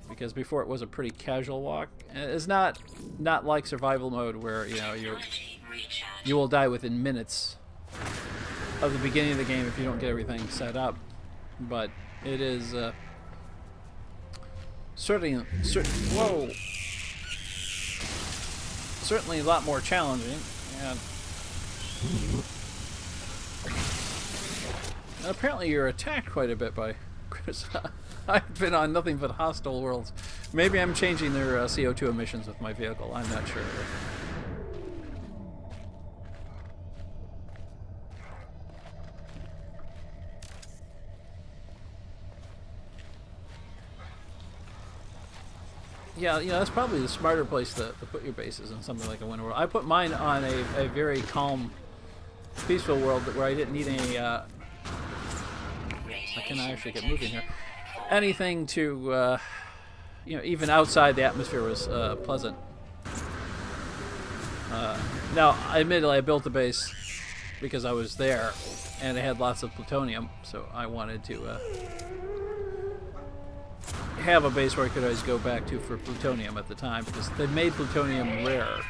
Speaker 1: Because before it was a pretty casual walk. It's not like survival mode where, you know, you will die within minutes of the beginning of the game if you don't get everything set up. But it is certainly a lot more challenging, and apparently you're attacked quite a bit by Chris. I've been on nothing but hostile worlds. Maybe I'm changing their CO2 emissions with my vehicle. I'm not sure. Yeah, you know, that's probably the smarter place to put your bases in something like a winter world. I put mine on a very calm, peaceful world where I didn't need any. I can actually get moving here. Anything to, you know, even outside the atmosphere was pleasant. Now, admittedly, I built the base because I was there, and it had lots of plutonium, so I wanted to have a base where I could always go back to for plutonium at the time, because they made plutonium rare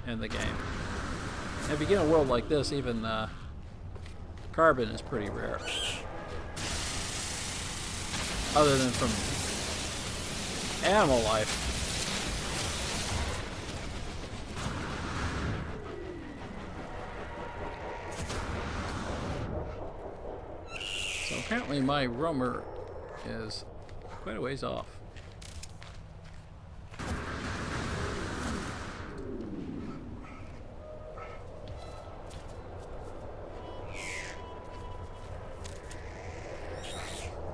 Speaker 1: in the game. And if you get in a world like this, even carbon is pretty rare. Other than from animal life. So apparently my roamer is quite a ways off.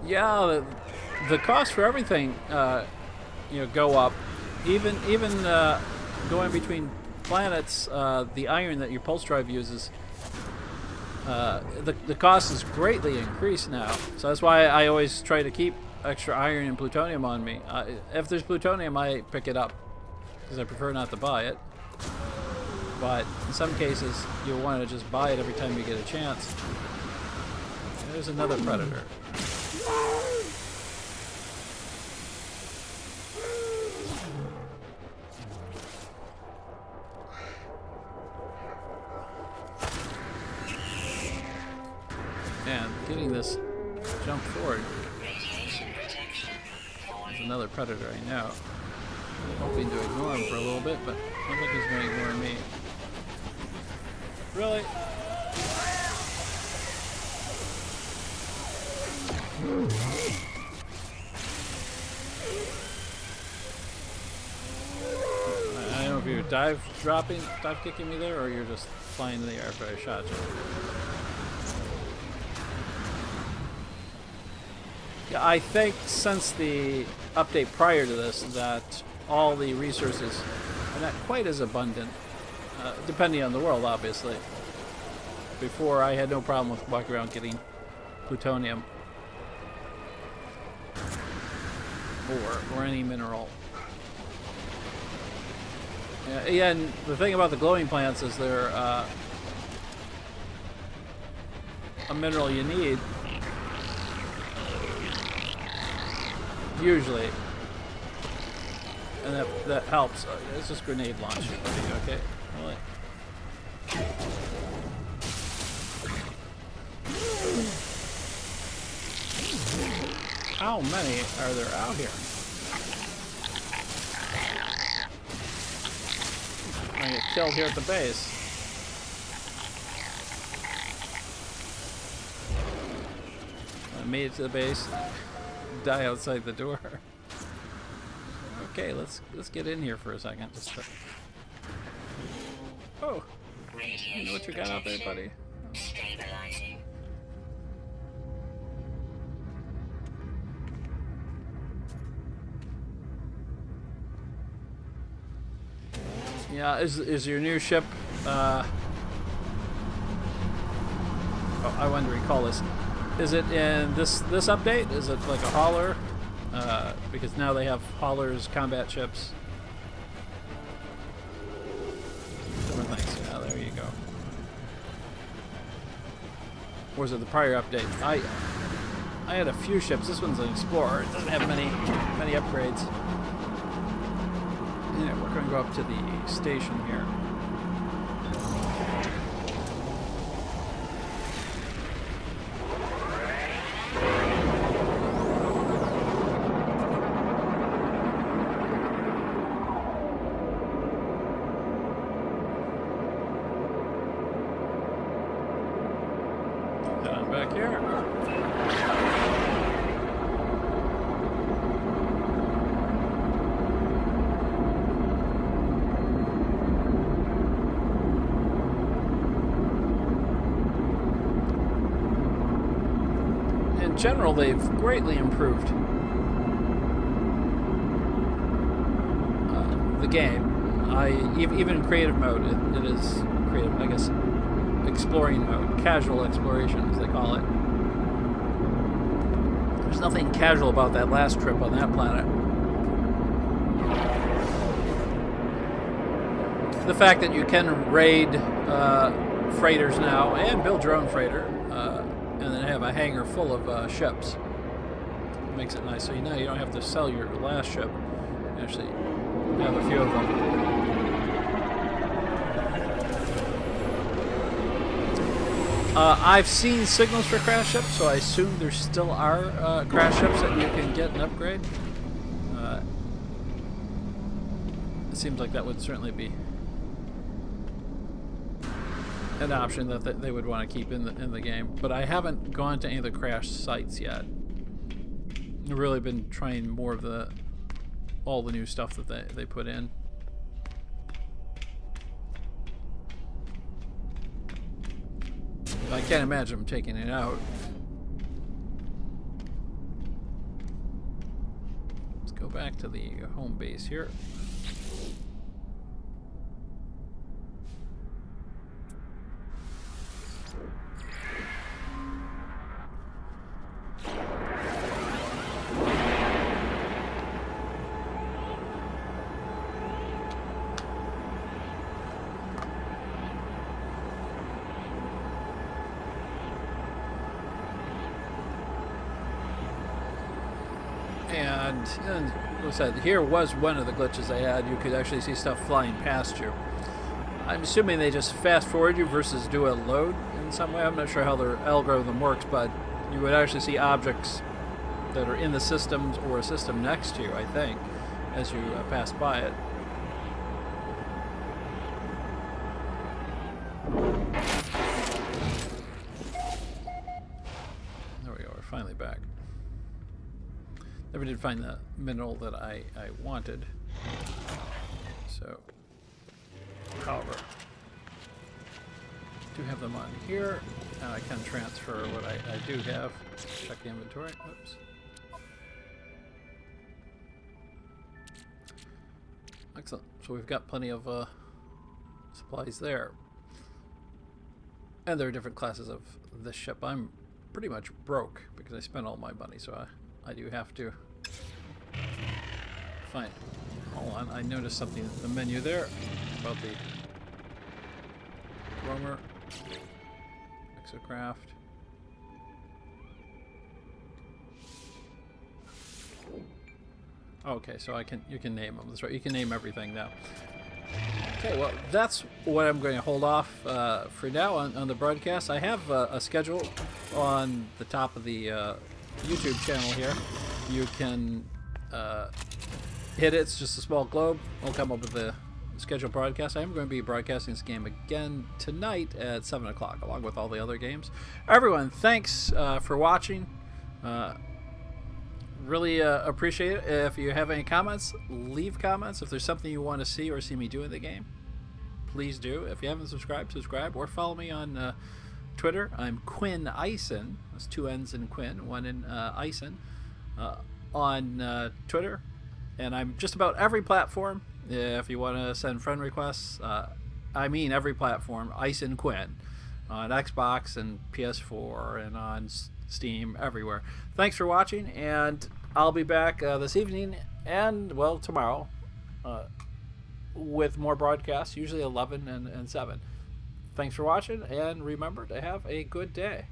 Speaker 1: Yeah, the cost for everything, you know, go up. Even going between planets, the iron that your pulse drive uses, the cost is greatly increased now. So that's why I always try to keep extra iron and plutonium on me. If there's plutonium, I pick it up because I prefer not to buy it. But in some cases, you'll want to just buy it every time you get a chance. And there's another predator. And getting this jump forward. There's another predator I know. I'm hoping to ignore him for a little bit, but I don't think he's going to ignore me. Really? I don't know if you're dive kicking me there, or you're just flying in the air after I shot you. Yeah, I think since the update prior to this that all the resources are not quite as abundant, depending on the world, obviously. Before, I had no problem with walking around getting plutonium or any mineral. Yeah, and the thing about the glowing plants is they're a mineral you need. Usually. And that helps. It's just grenade launching. Okay. Really. How many are there out here? I get killed here at the base. I made it to the base. Die outside the door. Okay, let's get in here for a second. Just to... Oh, you know what you got out there, buddy?
Speaker 2: Stabilizing.
Speaker 1: Yeah, is your new ship? Oh, I wanted to recall this. Is it in this update? Is it like a hauler? Because now they have haulers, combat ships. Different things. Yeah, there you go. Or was it the prior update? I had a few ships. This one's an Explorer. It doesn't have many upgrades. Yeah, we're going to go up to the station here. Head on back here. In general, they've greatly improved the game. Even in creative mode, it is creative, I guess, exploring mode, casual exploration as they call it. There's nothing casual about that last trip on that planet. The fact that you can raid freighters now and build your own freighter, and then have a hangar full of ships. It makes it nice. So now you don't have to sell your last ship. You actually have a few of them. I've seen signals for crash ships, so I assume there still are crash ships that you can get and upgrade. It seems like that would certainly be an option that they would want to keep in the game, but I haven't gone to any of the crash sites yet. I've really been trying more of all the new stuff that they put in. I can't imagine them taking it out. Let's go back to the home base here. And like I said, here was one of the glitches they had. You could actually see stuff flying past you. I'm assuming they just fast forward you versus do a load in some way. I'm not sure how their algorithm works, but you would actually see objects that are in the systems or a system next to you, I think, as you pass by it. There we go, we're finally back. Never did find the mineral that I wanted. So, however, do have them on here. Now I can transfer what I do have. Check the inventory. Oops. Excellent. So we've got plenty of supplies there. And there are different classes of this ship. I'm pretty much broke because I spent all my money, so I do have to find. Hold on, I noticed something in the menu there about the roamer, exocraft. Okay, so you can name them. That's right. You can name everything now. Okay, well, that's what I'm going to hold off for now on the broadcast. I have a schedule on the top of the YouTube channel here. You can hit it. It's just a small globe. I'll come up with the scheduled broadcast. I am going to be broadcasting this game again tonight at 7 o'clock, along with all the other games. Everyone, thanks for watching. Really appreciate it. If you have any comments, leave comments. If there's something you want to see or see me do in the game, please do. If you haven't subscribed, subscribe, or follow me on Twitter. I'm Quinn Eisen. That's 2 N's in Quinn, 1 in Eisen on Twitter. And I'm just about every platform. If you want to send friend requests, I mean every platform. Eisen Quinn on Xbox and PS4 and on Steam, everywhere. Thanks for watching, and I'll be back this evening and, well, tomorrow with more broadcasts, usually 11 and 7. Thanks for watching, and remember to have a good day.